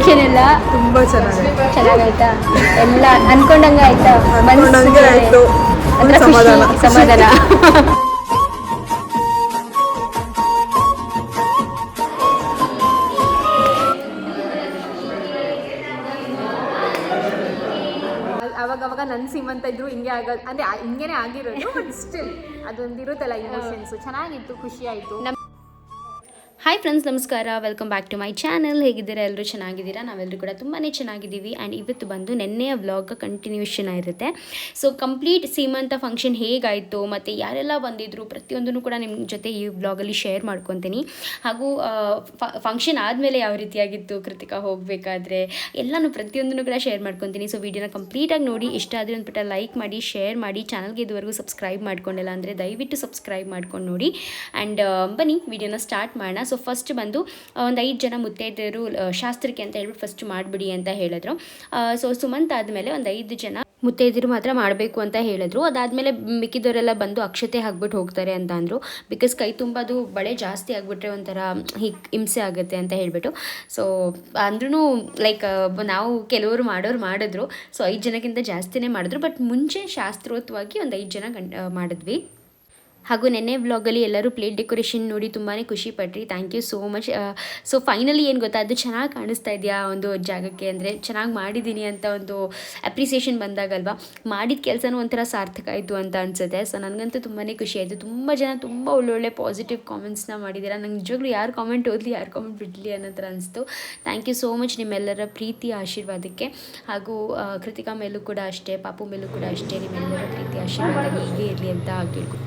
Function ಎಲ್ಲ ತುಂಬಾ ಚೆನ್ನಾಗಾಯ್ತಾ? ಎಲ್ಲ ಅನ್ಕೊಂಡಂಗೆ ಆಯ್ತಾ? ಆಯ್ತು, ಅಂದ್ರೆ ಸಮಾಧಾನ. ಅವಾಗ ನನ್ನ ಸೀಮಂತ ಇದ್ರು ಹಿಂಗೆ ಆಗೋದು, ಅಂದರೆ ಹಿಂಗೇನೆ ಆಗಿರೋದು. ಬಟ್ ಸ್ಟಿಲ್ ಅದೊಂದು ಇರುತ್ತಲ್ಲ ಇಮೋಷನ್ಸು. ಚೆನ್ನಾಗಿತ್ತು, ಖುಷಿ ಆಯಿತು. ಹಾಯ್ ಫ್ರೆಂಡ್ಸ್, ನಮಸ್ಕಾರ. Welcome back to my channel. ಹೇಗಿದ್ದೀರಾ? ಎಲ್ಲರೂ ಚೆನ್ನಾಗಿದ್ದೀರಾ? ನಾವೆಲ್ಲರೂ ಕೂಡ ತುಂಬಾ ಚೆನ್ನಾಗಿದ್ದೀವಿ. ಆ್ಯಂಡ್ ಇವತ್ತು ಬಂದು ನೆನ್ನೆಯ ವ್ಲಾಗ್ ಕಂಟಿನ್ಯೂಷನ್ ಇರುತ್ತೆ. ಸೊ ಕಂಪ್ಲೀಟ್ ಸೀಮಂತ ಫಂಕ್ಷನ್ ಹೇಗಾಯಿತು ಮತ್ತು ಯಾರೆಲ್ಲ ಬಂದಿದ್ದರು ಪ್ರತಿಯೊಂದನ್ನು ಕೂಡ ನಿಮ್ಮ ಜೊತೆ ಈ ವ್ಲಾಗಲ್ಲಿ ಶೇರ್ ಮಾಡ್ಕೊತೀನಿ. ಹಾಗೂ ಫಂಕ್ಷನ್ ಆದಮೇಲೆ ಯಾವ ರೀತಿಯಾಗಿತ್ತು, ಕೃತಿಕಾ ಹೋಗಬೇಕಾದ್ರೆ ಎಲ್ಲನೂ ಪ್ರತಿಯೊಂದನ್ನು ಕೂಡ ಶೇರ್ ಮಾಡ್ಕೊತೀನಿ. ಸೊ ವಿಡಿಯೋನ ಕಂಪ್ಲೀಟಾಗಿ ನೋಡಿ. ಇಷ್ಟ ಆದರೆ ಒಂದು ಪುಟ್ಟ ಲೈಕ್ ಮಾಡಿ, ಶೇರ್ ಮಾಡಿ. ಚಾನಲ್ಗೆ ಇದುವರೆಗೂ ಸಬ್ಸ್ಕ್ರೈಬ್ ಮಾಡ್ಕೊಂಡಿಲ್ಲ ಅಂದರೆ ದಯವಿಟ್ಟು ಸಬ್ಸ್ಕ್ರೈಬ್ ಮಾಡ್ಕೊಂಡು ನೋಡಿ. ಆ್ಯಂಡ್ ಬನ್ನಿ ವಿಡಿಯೋನ ಸ್ಟಾರ್ಟ್ ಮಾಡೋಣ. ಸೊ ಫಸ್ಟ್ ಬಂದು ಒಂದು 5 ಜನ ಮುತ್ತೈದೆಯರು ಶಾಸ್ತ್ರಕ್ಕೆ ಅಂತ ಹೇಳ್ಬಿಟ್ಟು ಫಸ್ಟ್ ಮಾಡಿಬಿಡಿ ಅಂತ ಹೇಳಿದ್ರು. ಸೊ ಸುಮಂತ್ ಆದಮೇಲೆ ಒಂದು 5 ಜನ ಮುತ್ತೈದೆಯರು ಮಾತ್ರ ಮಾಡಬೇಕು ಅಂತ ಹೇಳಿದ್ರು. ಅದಾದಮೇಲೆ ಮಿಕ್ಕಿದವರೆಲ್ಲ ಬಂದು ಅಕ್ಷತೆ ಹಾಕ್ಬಿಟ್ಟು ಹೋಗ್ತಾರೆ ಅಂತ ಅಂದರು. ಬಿಕಾಸ್ ಕೈ ತುಂಬ ಅದು ಬಳೆ ಜಾಸ್ತಿ ಆಗಿಬಿಟ್ರೆ ಒಂಥರ ಹಿಂಸೆ ಆಗುತ್ತೆ ಅಂತ ಹೇಳಿಬಿಟ್ಟು. ಸೊ ಅಂದ್ರೂ ಲೈಕ್ ನಾವು ಕೆಲವರು ಮಾಡಿದ್ರು. ಸೊ 5 ಜನಕ್ಕಿಂತ ಜಾಸ್ತಿನೇ ಮಾಡಿದ್ರು. ಬಟ್ ಮುಂಚೆ ಶಾಸ್ತ್ರೋಕ್ತವಾಗಿ ಒಂದು 5 ಜನ ಮಾಡಿದ್ವಿ. ಹಾಗೂ ನೆನ್ನೆ ವ್ಲಾಗಲ್ಲಿ ಎಲ್ಲರೂ ಪ್ಲೇಟ್ ಡೆಕೋರೇಷನ್ ನೋಡಿ ತುಂಬಾ ಖುಷಿ ಪಟ್ರಿ. Thank you so much. So finally ಏನು ಗೊತ್ತಾ, ಅದು ಚೆನ್ನಾಗಿ ಕಾಣಿಸ್ತಾ ಇದೆಯಾ ಒಂದು ಜಾಗಕ್ಕೆ ಅಂದರೆ ಚೆನ್ನಾಗಿ ಮಾಡಿದ್ದೀನಿ ಅಂತ ಒಂದು ಅಪ್ರಿಸಿಯೇಷನ್ ಬಂದಾಗಲ್ವಾ, ಮಾಡಿದ ಕೆಲಸನೂ ಒಂಥರ ಸಾರ್ಥಕ ಆಯಿತು ಅಂತ ಅನಿಸುತ್ತೆ. ಸೊ ನನಗಂತೂ ತುಂಬಾ ಖುಷಿ ಆಯಿತು. ತುಂಬ ಜನ ತುಂಬ ಒಳ್ಳೊಳ್ಳೆ ಪಾಸಿಟಿವ್ ಕಾಮೆಂಟ್ಸ್ನ ಮಾಡಿದ್ದೀರಾ. ನಂಗೆ ನಿಜವಾಗ್ಲೂ ಯಾರು ಕಾಮೆಂಟ್ ಓದಲಿ, ಯಾರು ಕಾಮೆಂಟ್ ಬಿಡಲಿ ಅನ್ನೋ ಥರ ಅನಿಸ್ತು. ಥ್ಯಾಂಕ್ ಯು ಸೋ ಮಚ್ ನಿಮ್ಮೆಲ್ಲರ ಪ್ರೀತಿ ಆಶೀರ್ವಾದಕ್ಕೆ. ಹಾಗೂ ಕೃತಿಕಾ ಮೇಲೂ ಕೂಡ ಅಷ್ಟೇ, ಪಾಪು ಮೇಲೂ ಕೂಡ ಅಷ್ಟೇ, ನಿಮ್ಮೆಲ್ಲರ ಪ್ರೀತಿ ಆಶೀರ್ವಾದ ಹೀಗೆ ಇರಲಿ ಅಂತ ಕೇಳ್ಕೊ.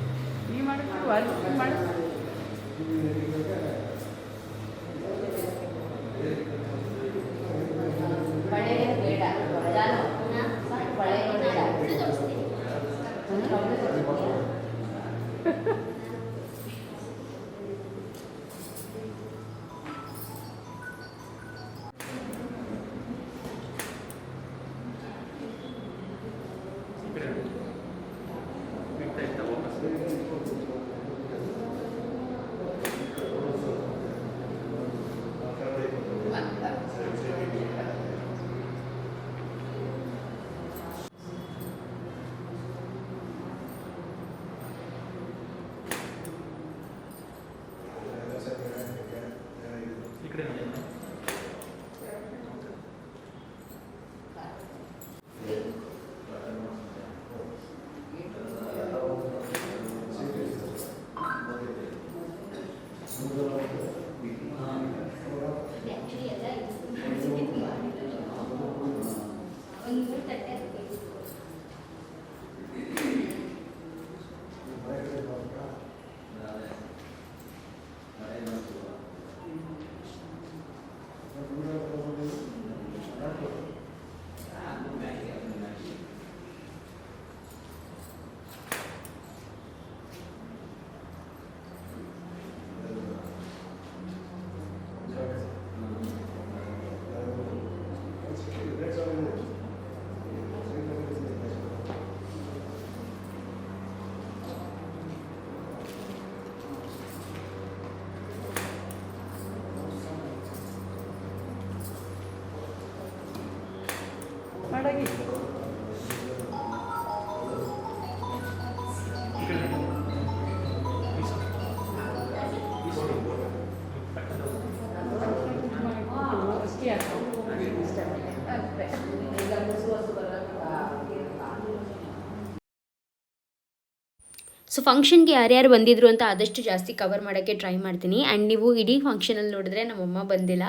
ಸೊ ಫಂಕ್ಷನ್ಗೆ ಯಾರ್ಯಾರು ಬಂದಿದ್ರು ಅಂತ ಆದಷ್ಟು ಜಾಸ್ತಿ ಕವರ್ ಮಾಡೋಕ್ಕೆ ಟ್ರೈ ಮಾಡ್ತೀನಿ. ಆ್ಯಂಡ್ ನೀವು ಇಡೀ ಫಂಕ್ಷನಲ್ಲಿ ನೋಡಿದ್ರೆ ನಮ್ಮಮ್ಮ ಬಂದಿಲ್ಲ.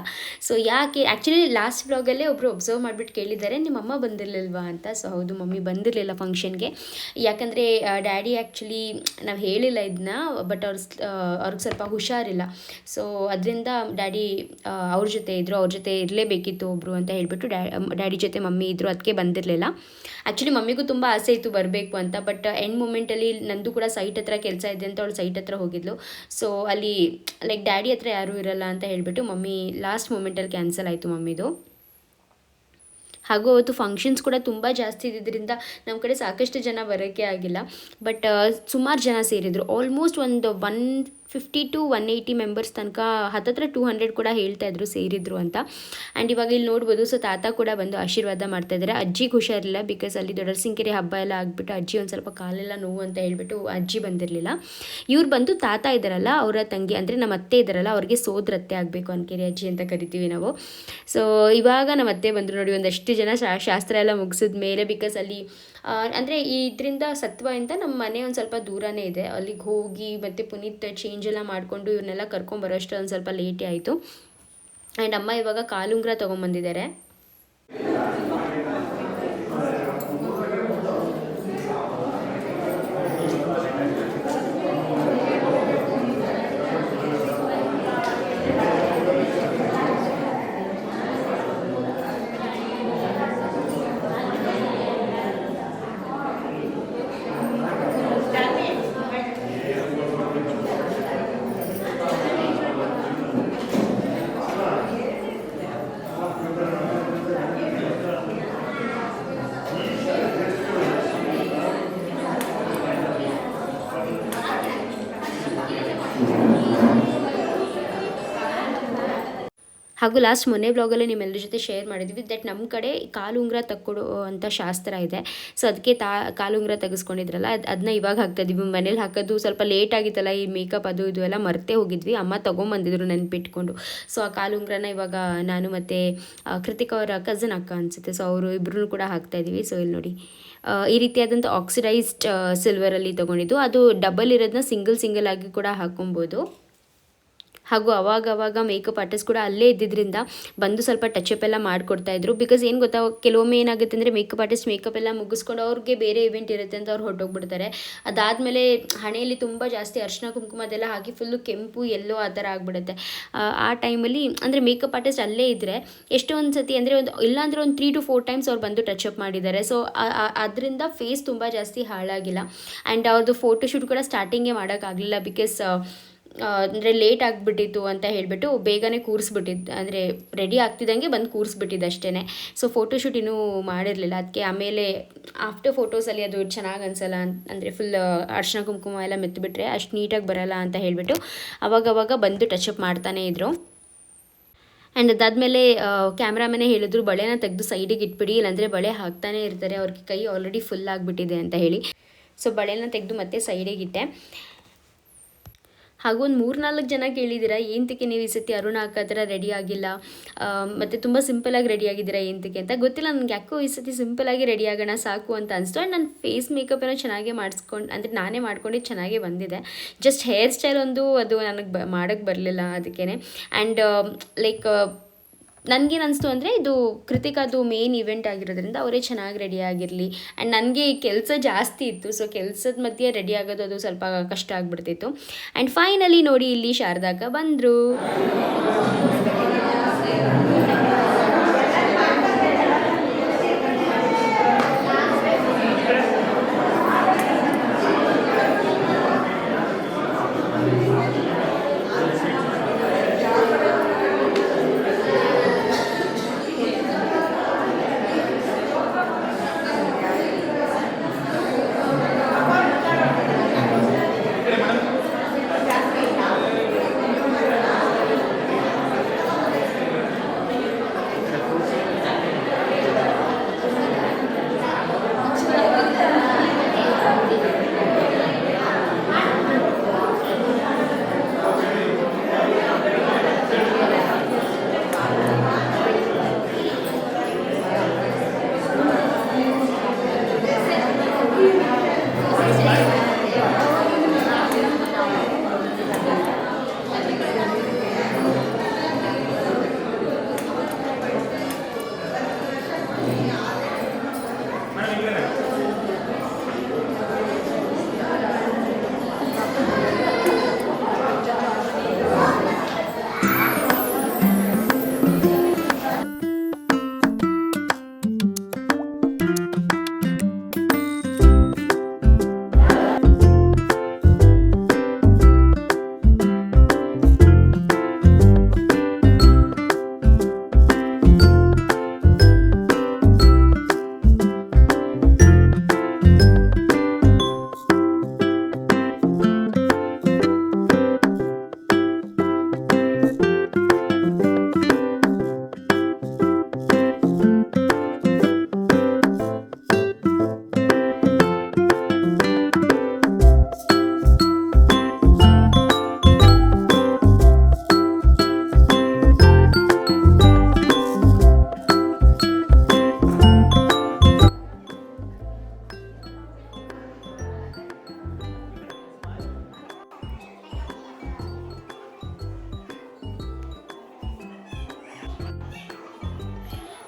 ಸೊ ಯಾಕೆ ಆ್ಯಕ್ಚುಲಿ ಲಾಸ್ಟ್ ವ್ಲಾಗಲ್ಲೇ ಒಬ್ಬರು ಒಬ್ಸರ್ವ್ ಮಾಡಿಬಿಟ್ಟು ಕೇಳಿದ್ದಾರೆ, ನಿಮ್ಮಮ್ಮ ಬಂದಿರಲಿಲ್ವಾ ಅಂತ. ಸೊ ಹೌದು, ಮಮ್ಮಿ ಬಂದಿರಲಿಲ್ಲ ಫಂಕ್ಷನ್ಗೆ. ಯಾಕಂದರೆ ಡ್ಯಾಡಿ ಆ್ಯಕ್ಚುಲಿ ನಾವು ಹೇಳಿಲ್ಲ ಇದನ್ನ, ಬಟ್ ಅವ್ರಿಗೆ ಸ್ವಲ್ಪ ಹುಷಾರಿಲ್ಲ. ಸೊ ಅದರಿಂದ ಡ್ಯಾಡಿ ಅವ್ರ ಜೊತೆ ಇದ್ದರು, ಅವ್ರ ಜೊತೆ ಇರಲೇಬೇಕಿತ್ತು ಒಬ್ಬರು ಅಂತ ಹೇಳಿಬಿಟ್ಟು ಡ್ಯಾಡಿ ಜೊತೆ ಮಮ್ಮಿ ಇದ್ದರು, ಅದಕ್ಕೆ ಬಂದಿರಲಿಲ್ಲ. ಆ್ಯಕ್ಚುಲಿ ಮಮ್ಮಿಗೂ ತುಂಬ ಆಸೆ ಇತ್ತು ಬರಬೇಕು ಅಂತ. ಬಟ್ ಎಂಡ್ ಮೂಮೆಂಟಲ್ಲಿ ನಂದು ಕೂಡ ಸೈಟ್ ಹತ್ರ ಕೆಲಸ ಇದೆ ಅಂತ ಅವಳು ಸೈಟ್ ಹತ್ರ ಹೋಗಿದ್ಲು. ಸೊ ಅಲ್ಲಿ ಲೈಕ್ ಡ್ಯಾಡಿ ಹತ್ರ ಯಾರೂ ಇರಲ್ಲ ಅಂತ ಹೇಳಿಬಿಟ್ಟು ಮಮ್ಮಿ ಲಾಸ್ಟ್ ಮೂಮೆಂಟಲ್ಲಿ ಕ್ಯಾನ್ಸಲ್ ಆಯಿತು ಮಮ್ಮಿದು. ಹಾಗೂ ಅವತ್ತು ಫಂಕ್ಷನ್ಸ್ ಕೂಡ ತುಂಬ ಜಾಸ್ತಿ ಇದ್ದಿದ್ದರಿಂದ ನಮ್ಮ ಕಡೆ ಸಾಕಷ್ಟು ಜನ ಬರೋಕ್ಕೆ ಆಗಿಲ್ಲ. ಬಟ್ ಸುಮಾರು ಜನ ಸೇರಿದರು. ಆಲ್ಮೋಸ್ಟ್ ಒಂದು 50 to 180 ಮೆಂಬರ್ಸ್ ತನಕ ಹತ್ತತ್ರ 200 ಕೂಡ ಹೇಳ್ತಾ ಇದ್ರು ಸೇರಿದ್ರು ಅಂತ. ಆ್ಯಂಡ್ ಇವಾಗ ಇಲ್ಲಿ ನೋಡ್ಬೋದು, ಸೊ ತಾತ ಕೂಡ ಬಂದು ಆಶೀರ್ವಾದ ಮಾಡ್ತಾ ಇದ್ದಾರೆ. ಅಜ್ಜಿಗೆ ಹುಷಾರಿಲ್ಲ, ಬಿಕಾಸ್ ಅಲ್ಲಿ ದೊಡ್ಡರಸಿಂಕೆರೆ ಹಬ್ಬ ಎಲ್ಲ ಆಗಿಬಿಟ್ಟು ಅಜ್ಜಿ ಒಂದು ಸ್ವಲ್ಪ ಕಾಲೆಲ್ಲ ನೋವು ಅಂತ ಹೇಳ್ಬಿಟ್ಟು ಅಜ್ಜಿ ಬಂದಿರಲಿಲ್ಲ. ಇವ್ರು ಬಂದು ತಾತ ಇದ್ದಾರಲ್ಲ ಅವರ ತಂಗಿ, ಅಂದರೆ ನಮ್ಮ ಅತ್ತೆ ಇದ್ದಾರಲ್ಲ ಅವ್ರಿಗೆ ಸೋದರತ್ತೆ ಆಗಬೇಕು, ಅನ್ಕೆರೆ ಅಜ್ಜಿ ಅಂತ ಕರಿತೀವಿ ನಾವು. ಸೊ ಇವಾಗ ನಮ್ಮ ಅತ್ತೆ ಬಂದರು ನೋಡಿ, ಒಂದಷ್ಟು ಜನ ಶಾಸ್ತ್ರ ಎಲ್ಲ ಮುಗಿಸಿದ ಮೇಲೆ, ಬಿಕಾಸ್ ಅಲ್ಲಿ ಅಂದರೆ ಇದರಿಂದ ಸತ್ವ ಅಂತ ನಮ್ಮ ಮನೆ ಒಂದು ಸ್ವಲ್ಪ ದೂರನೇ ಇದೆ, ಅಲ್ಲಿಗೆ ಹೋಗಿ ಮತ್ತು ಪುನೀತ್ ಚೇಂಜ್ ಎಲ್ಲ ಮಾಡಿಕೊಂಡು ಇವ್ರನ್ನೆಲ್ಲ ಕರ್ಕೊಂಬರೋಷ್ಟು ಒಂದು ಸ್ವಲ್ಪ ಲೇಟೇ ಆಯಿತು. ಆ್ಯಂಡ್ ಅಮ್ಮ ಇವಾಗ ಕಾಲುಂಗ್ರ ತೊಗೊಂಬಂದಿದ್ದಾರೆ. ಹಾಗೂ ಲಾಸ್ಟ್ ಮೊನ್ನೆ ಬ್ಲಾಗಲ್ಲಿ ನಿಮ್ಮೆಲ್ಲರ ಜೊತೆ ಶೇರ್ ಮಾಡಿದ್ವಿ ದಟ್ ನಮ್ಮ ಕಡೆ ಕಾಲುಂಗ್ರ ತಕ್ಕೊಡೋ ಅಂತ ಶಾಸ್ತ್ರ ಇದೆ. ಸೊ ಅದಕ್ಕೆ ಕಾಲುಂಗ್ರ ತೆಗೆಸ್ಕೊಂಡಿದ್ರಲ್ಲ ಅದನ್ನ ಇವಾಗ ಹಾಕ್ತಾಯಿದ್ವಿ. ಮನೇಲಿ ಹಾಕೋದು ಸ್ವಲ್ಪ ಲೇಟ್ ಆಗಿತ್ತಲ್ಲ, ಈ ಮೇಕಪ್ ಅದು ಇದು ಎಲ್ಲ ಮರ್ತೇ ಹೋಗಿದ್ವಿ, ಅಮ್ಮ ತೊಗೊಂಬಂದಿದ್ರು ನೆನ್ಪಿಟ್ಕೊಂಡು. ಸೊ ಆ ಕಾಲುಂಗ್ರನ ಇವಾಗ ನಾನು ಮತ್ತು ಕೃತಿಕ್ ಅವರ ಕಝನ್ ಅಕ್ಕ ಅನಿಸುತ್ತೆ, ಸೊ ಅವರು ಇಬ್ಬರೂ ಕೂಡ ಹಾಕ್ತಾಯಿದ್ವಿ. ಸೊ ಇಲ್ಲಿ ನೋಡಿ, ಈ ರೀತಿಯಾದಂಥ ಆಕ್ಸಿಡೈಸ್ಡ್ ಸಿಲ್ವರಲ್ಲಿ ತೊಗೊಂಡಿದ್ದು, ಅದು ಡಬಲ್ ಇರೋದನ್ನ ಸಿಂಗಲ್ ಆಗಿ ಕೂಡ ಹಾಕೊಬೋದು. ಹಾಗೂ ಅವಾಗವಾಗ ಮೇಕಪ್ ಆರ್ಟಿಸ್ಟ್ ಕೂಡ ಅಲ್ಲೇ ಇದ್ದಿದ್ದರಿಂದ ಬಂದು ಸ್ವಲ್ಪ ಟಚಪ್ ಎಲ್ಲ ಮಾಡಿಕೊಡ್ತಾಯಿದ್ರು. ಬಿಕಾಸ್ ಏನು ಗೊತ್ತಾ, ಕೆಲವೊಮ್ಮೆ ಏನಾಗುತ್ತೆ ಅಂದರೆ ಮೇಕಪ್ ಆರ್ಟಿಸ್ಟ್ ಮೇಕಪ್ ಎಲ್ಲ ಮುಗಿಸ್ಕೊಂಡು ಅವ್ರಿಗೆ ಬೇರೆ ಇವೆಂಟ್ ಇರುತ್ತೆ ಅಂತ ಅವ್ರು ಹೊರಟೋಗ್ಬಿಡ್ತಾರೆ. ಅದಾದಮೇಲೆ ಹಣೆಯಲ್ಲಿ ತುಂಬ ಜಾಸ್ತಿ ಅರಿಶಿನ ಕುಂಕುಮ ಅದೆಲ್ಲ ಹಾಕಿ ಫುಲ್ಲು ಕೆಂಪು ಎಲ್ಲೋ ಆ ಥರ ಆಗಿಬಿಡುತ್ತೆ. ಆ ಟೈಮಲ್ಲಿ ಅಂದರೆ ಮೇಕಪ್ ಆರ್ಟಿಸ್ಟ್ ಅಲ್ಲೇ ಇದ್ದರೆ ಎಷ್ಟೊಂದು ಸತಿ ಅಂದರೆ ಇಲ್ಲಾಂದರೆ ಒಂದು 3 to 4 ಟೈಮ್ಸ್ ಅವ್ರು ಬಂದು ಟಚಪ್ ಮಾಡಿದ್ದಾರೆ. ಸೊ ಅದರಿಂದ ಫೇಸ್ ತುಂಬ ಜಾಸ್ತಿ ಹಾಳಾಗಿಲ್ಲ. ಆ್ಯಂಡ್ ಅವ್ರದ್ದು ಫೋಟೋಶೂಟ್ ಕೂಡ ಸ್ಟಾರ್ಟಿಂಗೇ ಮಾಡೋಕ್ಕಾಗಲಿಲ್ಲ, ಬಿಕಾಸ್ ಅಂದರೆ ಲೇಟ್ ಆಗಿಬಿಟ್ಟಿತ್ತು ಅಂತ ಹೇಳಿಬಿಟ್ಟು ಬೇಗನೆ ಕೂರಿಸ್ಬಿಟ್ಟಿದ್ದು, ಅಂದರೆ ರೆಡಿ ಆಗ್ತಿದ್ದಂಗೆ ಬಂದು ಕೂರಿಸ್ಬಿಟ್ಟಿದ್ದು ಅಷ್ಟೇ. ಸೊ ಫೋಟೋಶೂಟ್ ಇನ್ನೂ ಮಾಡಿರಲಿಲ್ಲ, ಅದಕ್ಕೆ ಆಮೇಲೆ ಆಫ್ಟರ್ ಫೋಟೋಸಲ್ಲಿ ಅದು ಚೆನ್ನಾಗಿ ಅನಿಸಲ್ಲ, ಅಂದರೆ ಫುಲ್ ಅರ್ಶಿನ ಕುಂಕುಮ ಎಲ್ಲ ಮೆತ್ತಿಬಿಟ್ರೆ ಅಷ್ಟು ನೀಟಾಗಿ ಬರೋಲ್ಲ ಅಂತ ಹೇಳಿಬಿಟ್ಟು ಅವಾಗವಾಗ ಬಂದು ಟಚಪ್ ಮಾಡ್ತಾನೇ ಇದ್ದರು. ಆ್ಯಂಡ್ ಅದಾದಮೇಲೆ ಕ್ಯಾಮ್ರಾಮನೇ ಹೇಳಿದ್ರು ಬಳೆನ ತೆಗೆದು ಸೈಡಿಗೆ ಇಟ್ಬಿಡಿ, ಇಲ್ಲಾಂದರೆ ಬಳೆ ಹಾಕ್ತಾನೆ ಇರ್ತಾರೆ, ಅವ್ರಿಗೆ ಕೈ ಆಲ್ರೆಡಿ ಫುಲ್ ಆಗಿಬಿಟ್ಟಿದೆ ಅಂತ ಹೇಳಿ. ಸೊ ಬಳೆನ ತೆಗೆದು ಮತ್ತೆ ಸೈಡಿಗೆ ಇಟ್ಟೆ. ಹಾಗೂ ಒಂದು 3-4 ಜನ ಕೇಳಿದ್ದೀರಾ ಏನಕ್ಕೆ ನೀವು ಈ ಸತಿ ಅರುಣ ಅಕ್ಕ ಥರ ರೆಡಿ ಆಗಿಲ್ಲ, ಮತ್ತು ತುಂಬ ಸಿಂಪಲಾಗಿ ರೆಡಿ ಆಗಿದ್ದೀರಾ ಏನಕ್ಕೆ ಅಂತ. ಗೊತ್ತಿಲ್ಲ, ನನಗೆ ಯಾಕೋ ಈ ಸತಿ ಸಿಂಪಲಾಗಿ ರೆಡಿ ಆಗೋಣ ಸಾಕು ಅಂತ ಅನಿಸ್ತು. ಆ್ಯಂಡ್ ನನ್ನ ಫೇಸ್ ಮೇಕಪ್ಪನ್ನು ಚೆನ್ನಾಗೇ ಮಾಡಿಸ್ಕೊಂಡು, ಅಂದರೆ ನಾನೇ ಮಾಡ್ಕೊಂಡಿದ್ದು ಚೆನ್ನಾಗೇ ಬಂದಿದೆ. ಜಸ್ಟ್ ಹೇರ್ ಸ್ಟೈಲ್ ಒಂದು ಅದು ನನಗೆ ಮಾಡೋಕ್ಕೆ ಬರಲಿಲ್ಲ ಅದಕ್ಕೇ. ಆ್ಯಂಡ್ ಲೈಕ್ ನನಗೇನು ಅನಿಸ್ತು ಅಂದರೆ ಇದು ಕೃತಿಕಾದು ಮೇನ್ ಇವೆಂಟ್ ಆಗಿರೋದ್ರಿಂದ ಅವರೇ ಚೆನ್ನಾಗಿ ರೆಡಿ ಆಗಿರಲಿ. ಆ್ಯಂಡ್ ನನಗೆ ಕೆಲಸ ಜಾಸ್ತಿ ಇತ್ತು, ಸೊ ಕೆಲಸದ ಮಧ್ಯೆ ರೆಡಿ ಆಗೋದು ಅದು ಸ್ವಲ್ಪ ಕಷ್ಟ ಆಗಿಬಿಡ್ತಿತ್ತು. ಆ್ಯಂಡ್ ಫೈನಲಿ ನೋಡಿ, ಇಲ್ಲಿ ಶಾರದಾಕ ಬಂದರು.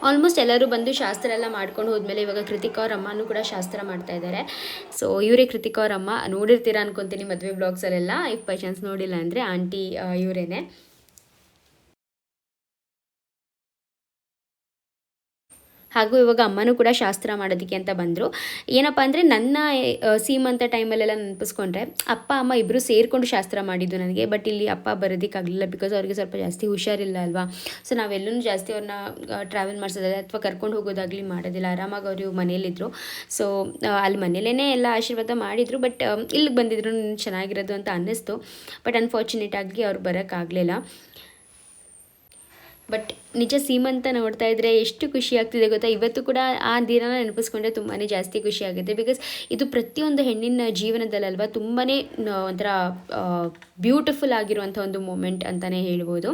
ಆಲ್ಮೋಸ್ಟ್ ಎಲ್ಲರೂ ಬಂದು ಶಾಸ್ತ್ರ ಎಲ್ಲ ಮಾಡ್ಕೊಂಡು ಹೋದ್ಮೇಲೆ ಇವಾಗ ಕೃತಿಕಾ ಅವ್ರ ಅಮ್ಮನೂ ಕೂಡ ಶಾಸ್ತ್ರ ಮಾಡ್ತಾ ಇದ್ದಾರೆ. ಸೊ ಇವರೇ ಕೃತಿಕಾ ಅವ್ರ ಅಮ್ಮ, ನೋಡಿರ್ತೀರಾ ಅನ್ಕೊತೀನಿ ಮದುವೆ ಬ್ಲಾಗ್ಸಲ್ಲೆಲ್ಲ. ಇಫ್ ಬೈ ಚಾನ್ಸ್ ನೋಡಿಲ್ಲ ಅಂದರೆ ಆಂಟಿ ಇವರೇನೆ. ಹಾಗೂ ಇವಾಗ ಅಮ್ಮನೂ ಕೂಡ ಶಾಸ್ತ್ರ ಮಾಡೋದಕ್ಕೆ ಅಂತ ಬಂದರು. ಏನಪ್ಪ ಅಂದರೆ ನನ್ನ ಸೀಮಂತ ಟೈಮಲ್ಲೆಲ್ಲ ನೆನಪಿಸ್ಕೊಂಡ್ರೆ ಅಪ್ಪ ಅಮ್ಮ ಇಬ್ಬರು ಸೇರಿಕೊಂಡು ಶಾಸ್ತ್ರ ಮಾಡಿದ್ದು ನನಗೆ. ಬಟ್ ಇಲ್ಲಿ ಅಪ್ಪ ಬರೋದಕ್ಕಾಗಲಿಲ್ಲ, ಬಿಕಾಸ್ ಅವ್ರಿಗೆ ಸ್ವಲ್ಪ ಜಾಸ್ತಿ ಹುಷಾರಿಲ್ಲ ಅಲ್ವಾ. ಸೊ ನಾವೆಲ್ಲೂ ಜಾಸ್ತಿ ಅವ್ರನ್ನ ಟ್ರಾವೆಲ್ ಮಾಡಿಸೋದಾಗಲಿ ಅಥವಾ ಕರ್ಕೊಂಡು ಹೋಗೋದಾಗಲಿ ಮಾಡೋದಿಲ್ಲ. ಆರಾಮಾಗಿ ಅವರು ಮನೇಲಿದ್ದರು. ಸೊ ಅಲ್ಲಿ ಮನೇಲೇ ಎಲ್ಲ ಆಶೀರ್ವಾದ ಮಾಡಿದರು. ಬಟ್ ಇಲ್ಲಿಗೆ ಬಂದಿದ್ರು ಚೆನ್ನಾಗಿರೋದು ಅಂತ ಅನ್ನಿಸ್ತು. ಬಟ್ ಅನ್ಫಾರ್ಚುನೇಟಾಗಿ ಅವ್ರು ಬರೋಕ್ಕಾಗಲಿಲ್ಲ. ಬಟ್ ನಿಜ ಸೀಮಂತ ನೋಡ್ತಾ ಇದ್ದರೆ ಎಷ್ಟು ಖುಷಿ ಆಗ್ತಿದೆ ಗೊತ್ತಾ. ಇವತ್ತು ಕೂಡ ಆ ದಿನ ನೆನಪಿಸ್ಕೊಂಡ್ರೆ ತುಂಬಾ ಜಾಸ್ತಿ ಖುಷಿ ಆಗುತ್ತೆ. ಬಿಕಾಸ್ ಇದು ಪ್ರತಿಯೊಂದು ಹೆಣ್ಣಿನ ಜೀವನದಲ್ಲಲ್ವ ತುಂಬಾ ಒಂಥರ ಬ್ಯೂಟಿಫುಲ್ ಆಗಿರುವಂಥ ಒಂದು ಮೂಮೆಂಟ್ ಅಂತಲೇ ಹೇಳ್ಬೋದು.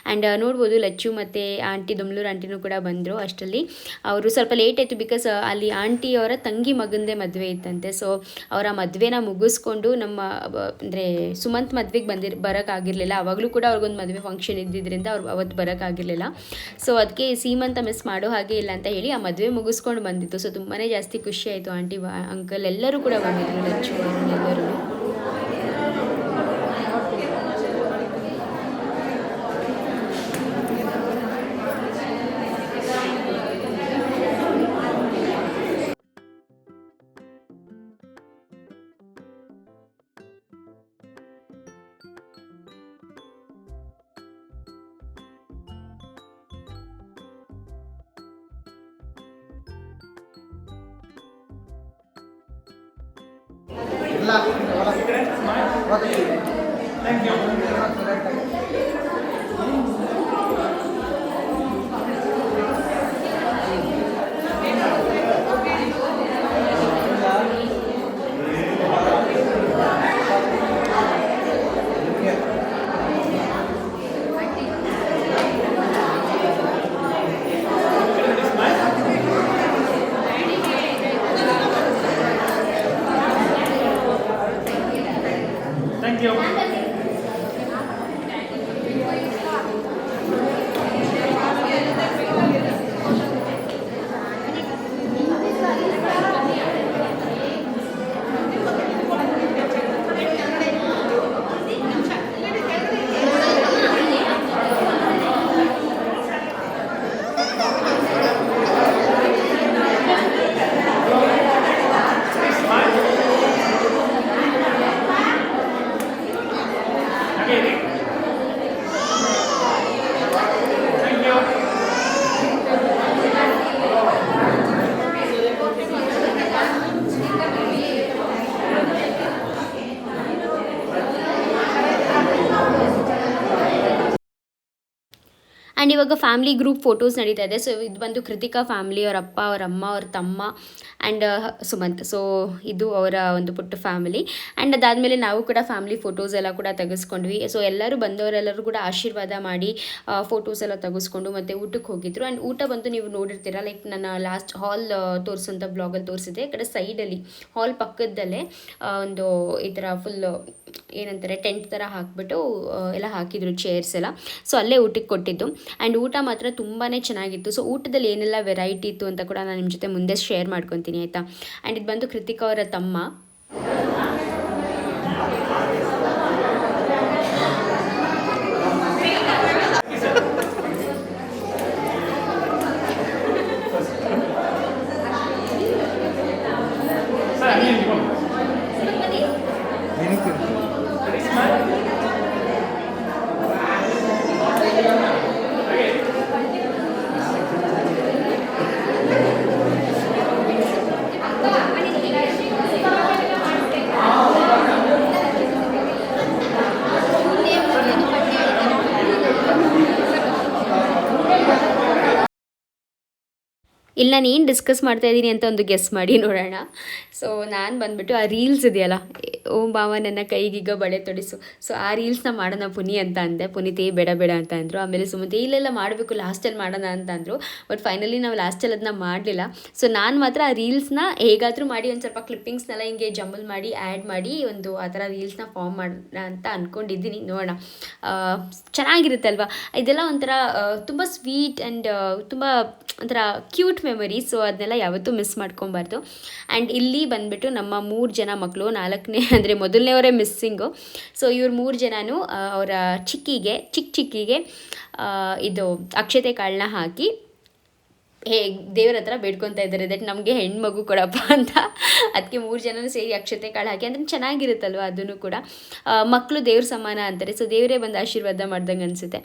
ಆ್ಯಂಡ್ ನೋಡ್ಬೋದು ಲಚ್ಚು ಮತ್ತು ಆಂಟಿ ದೊಮ್ಲೂರು ಆಂಟಿನೂ ಕೂಡ ಬಂದರು. ಅಷ್ಟರಲ್ಲಿ ಅವರು ಸ್ವಲ್ಪ ಲೇಟ್ ಆಯಿತು, ಬಿಕಾಸ್ ಅಲ್ಲಿ ಆಂಟಿಯವರ ತಂಗಿ ಮಗಂದೇ ಮದುವೆ ಇತ್ತಂತೆ. ಸೊ ಅವರ ಮದುವೆನ ಮುಗಿಸ್ಕೊಂಡು ನಮ್ಮ ಅಂದರೆ ಸುಮಂತ್ ಮದುವೆಗೆ ಬರೋಕ್ಕಾಗಿರಲಿಲ್ಲ. ಆವಾಗಲೂ ಕೂಡ ಅವ್ರಿಗೊಂದು ಮದುವೆ ಫಂಕ್ಷನ್ ಇದ್ದಿದ್ದರಿಂದ ಅವ್ರು ಅವತ್ತು ಬರೋಕ್ಕಾಗಿರಲಿಲ್ಲ. ಸೊ ಅದಕ್ಕೆ ಸೀಮಂತ ಮಿಸ್ ಮಾಡೋ ಹಾಗೆ ಇಲ್ಲ ಅಂತ ಹೇಳಿ ಆ ಮದುವೆ ಮುಗಿಸ್ಕೊಂಡು ಬಂದಿತ್ತು. ಸೊ ತುಂಬಾ ಜಾಸ್ತಿ ಖುಷಿ ಆಯಿತು. ಆಂಟಿ ಅಂಕಲ್ ಎಲ್ಲರೂ ಕೂಡ ಬಂದಿದ್ರು, ಲಚ್ಚು ಎಲ್ಲರೂ. ಆ್ಯಂಡ್ ಇವಾಗ ಫ್ಯಾಮಿಲಿ ಗ್ರೂಪ್ ಫೋಟೋಸ್ ನಡೀತಾ ಇದೆ. ಸೊ ಇದು ಬಂದು ಕೃತಿಕಾ ಫ್ಯಾಮಿಲಿ, ಅವ್ರ ಅಪ್ಪ, ಅವ್ರ ಅಮ್ಮ, ಅವ್ರ ತಮ್ಮ ಆ್ಯಂಡ್ ಸುಮಂತ್. ಸೊ ಇದು ಅವರ ಒಂದು ಪುಟ್ಟ ಫ್ಯಾಮಿಲಿ. ಆ್ಯಂಡ್ ಅದಾದಮೇಲೆ ನಾವು ಕೂಡ ಫ್ಯಾಮಿಲಿ ಫೋಟೋಸ್ ಎಲ್ಲ ಕೂಡ ತೆಗೆಸ್ಕೊಂಡ್ವಿ. ಸೊ ಎಲ್ಲರೂ ಬಂದವರೆಲ್ಲರೂ ಕೂಡ ಆಶೀರ್ವಾದ ಮಾಡಿ ಫೋಟೋಸ್ ಎಲ್ಲ ತೆಗೆಸ್ಕೊಂಡು ಮತ್ತು ಊಟಕ್ಕೆ ಹೋಗಿದ್ರು. ಆ್ಯಂಡ್ ಊಟ ಬಂದು ನೀವು ನೋಡಿರ್ತೀರ, ಲೈಕ್ ನನ್ನ ಲಾಸ್ಟ್ ಹಾಲ್ ತೋರಿಸೋಂಥ ಬ್ಲಾಗಲ್ಲಿ ತೋರಿಸಿದೆ. ಈ ಕಡೆ ಸೈಡಲ್ಲಿ ಹಾಲ್ ಪಕ್ಕದಲ್ಲೇ ಒಂದು ಈ ಥರ ಫುಲ್ ಏನಂತಾರೆ ಟೆಂಟ್ ಥರ ಹಾಕಿಬಿಟ್ಟು ಎಲ್ಲ ಹಾಕಿದ್ರು, ಚೇರ್ಸ್ ಎಲ್ಲ. ಸೊ ಅಲ್ಲೇ ಊಟಕ್ಕೆ ಕೊಟ್ಟಿದ್ದು. ಆ್ಯಂಡ್ ಊಟ ಮಾತ್ರ ತುಂಬಾ ಚೆನ್ನಾಗಿತ್ತು. ಸೊ ಊಟದಲ್ಲಿ ಏನೆಲ್ಲ ವೆರೈಟಿ ಇತ್ತು ಅಂತ ಕೂಡ ನಾನು ನಿಮ್ಮ ಜೊತೆ ಮುಂದೆ ಶೇರ್ ಮಾಡ್ಕೊತೀನಿ ಆಯಿತಾ. ಆ್ಯಂಡ್ ಇದು ಬಂದು ಕೃತಿಕಾ ಅವರ ತಮ್ಮ. ಇಲ್ಲಿ ನಾನು ಏನು ಡಿಸ್ಕಸ್ ಮಾಡ್ತಾ ಇದ್ದೀನಿ ಅಂತ ಒಂದು ಗೆಸ್ ಮಾಡಿ ನೋಡೋಣ. ಸೊ ನಾನು ಬಂದುಬಿಟ್ಟು ಆ ರೀಲ್ಸ್ ಇದೆಯಲ್ಲ, ಓ ಮಾವ ನನ್ನ ಕೈಗೀಗ ಬಳೆ ತೊಡಿಸು, ಸೊ ಆ ರೀಲ್ಸ್ನ ಮಾಡೋಣ ಪುನಿ ಅಂತ ಅಂದೆ. ಪುನೀತ್ ಬೇಡ ಬೇಡ ಅಂತ ಅಂದರು. ಆಮೇಲೆ ಸುಮತಿ ಇಲ್ಲೆಲ್ಲ ಮಾಡಬೇಕು, ಲಾಸ್ಟಲ್ಲಿ ಮಾಡೋಣ ಅಂತ ಅಂದರು. ಬಟ್ ಫೈನಲಿ ನಾವು ಲಾಸ್ಟಲ್ಲಿ ಅದನ್ನ ಮಾಡಲಿಲ್ಲ. ಸೊ ನಾನು ಮಾತ್ರ ಆ ರೀಲ್ಸ್ನ ಹೇಗಾದರೂ ಮಾಡಿ ಒಂದು ಸ್ವಲ್ಪ ಕ್ಲಿಪ್ಪಿಂಗ್ಸ್ನೆಲ್ಲ ಹಿಂಗೆ ಜಂಬಲ್ ಮಾಡಿ ಆ್ಯಡ್ ಮಾಡಿ ಒಂದು ಆ ಥರ ರೀಲ್ಸ್ನ ಫಾರ್ಮ್ ಮಾಡೋಣ ಅಂತ ಅಂದ್ಕೊಂಡಿದ್ದೀನಿ. ನೋಡೋಣ, ಚೆನ್ನಾಗಿರುತ್ತೆ ಅಲ್ವಾ ಇದೆಲ್ಲ. ಒಂಥರ ತುಂಬ ಸ್ವೀಟ್ ಆ್ಯಂಡ್ ತುಂಬ ಒಂಥರ ಕ್ಯೂಟ್ ಮೆಮೊರೀಸ್. ಸೊ ಅದನ್ನೆಲ್ಲ ಯಾವತ್ತೂ ಮಿಸ್ ಮಾಡ್ಕೊಬಾರ್ದು. ಆ್ಯಂಡ್ ಇಲ್ಲಿ ಬಂದುಬಿಟ್ಟು ನಮ್ಮ 3 ಜನ ಮಕ್ಕಳು, 4ನೇ ಅಂದರೆ ಮೊದಲನೇವರೇ ಮಿಸ್ಸಿಂಗು. ಸೊ ಇವ್ರು 3 ಜನನೂ ಅವರ ಚಿಕ್ಕಿಗೆ ಇದು ಅಕ್ಷತೆ ಕಾಳನ್ನ ಹಾಕಿ ದೇವ್ರ ಹತ್ರ ಬೇಡ್ಕೊತಾ ಇದ್ದಾರೆ, ದಟ್ ನಮಗೆ ಹೆಣ್ಮಗು ಕೊಡಪ್ಪ ಅಂತ. ಅದಕ್ಕೆ 3 ಜನನೂ ಸೇರಿ ಅಕ್ಷತೆ ಕಾಳು ಹಾಕಿ, ಅಂದರೆ ಚೆನ್ನಾಗಿರುತ್ತಲ್ವ ಅದನ್ನು ಕೂಡ. ಮಕ್ಕಳು ದೇವ್ರ ಸಮಾನ ಅಂತಾರೆ, ಸೊ ದೇವರೇ ಬಂದು ಆಶೀರ್ವಾದ ಮಾಡ್ದಂಗೆ ಅನಿಸುತ್ತೆ.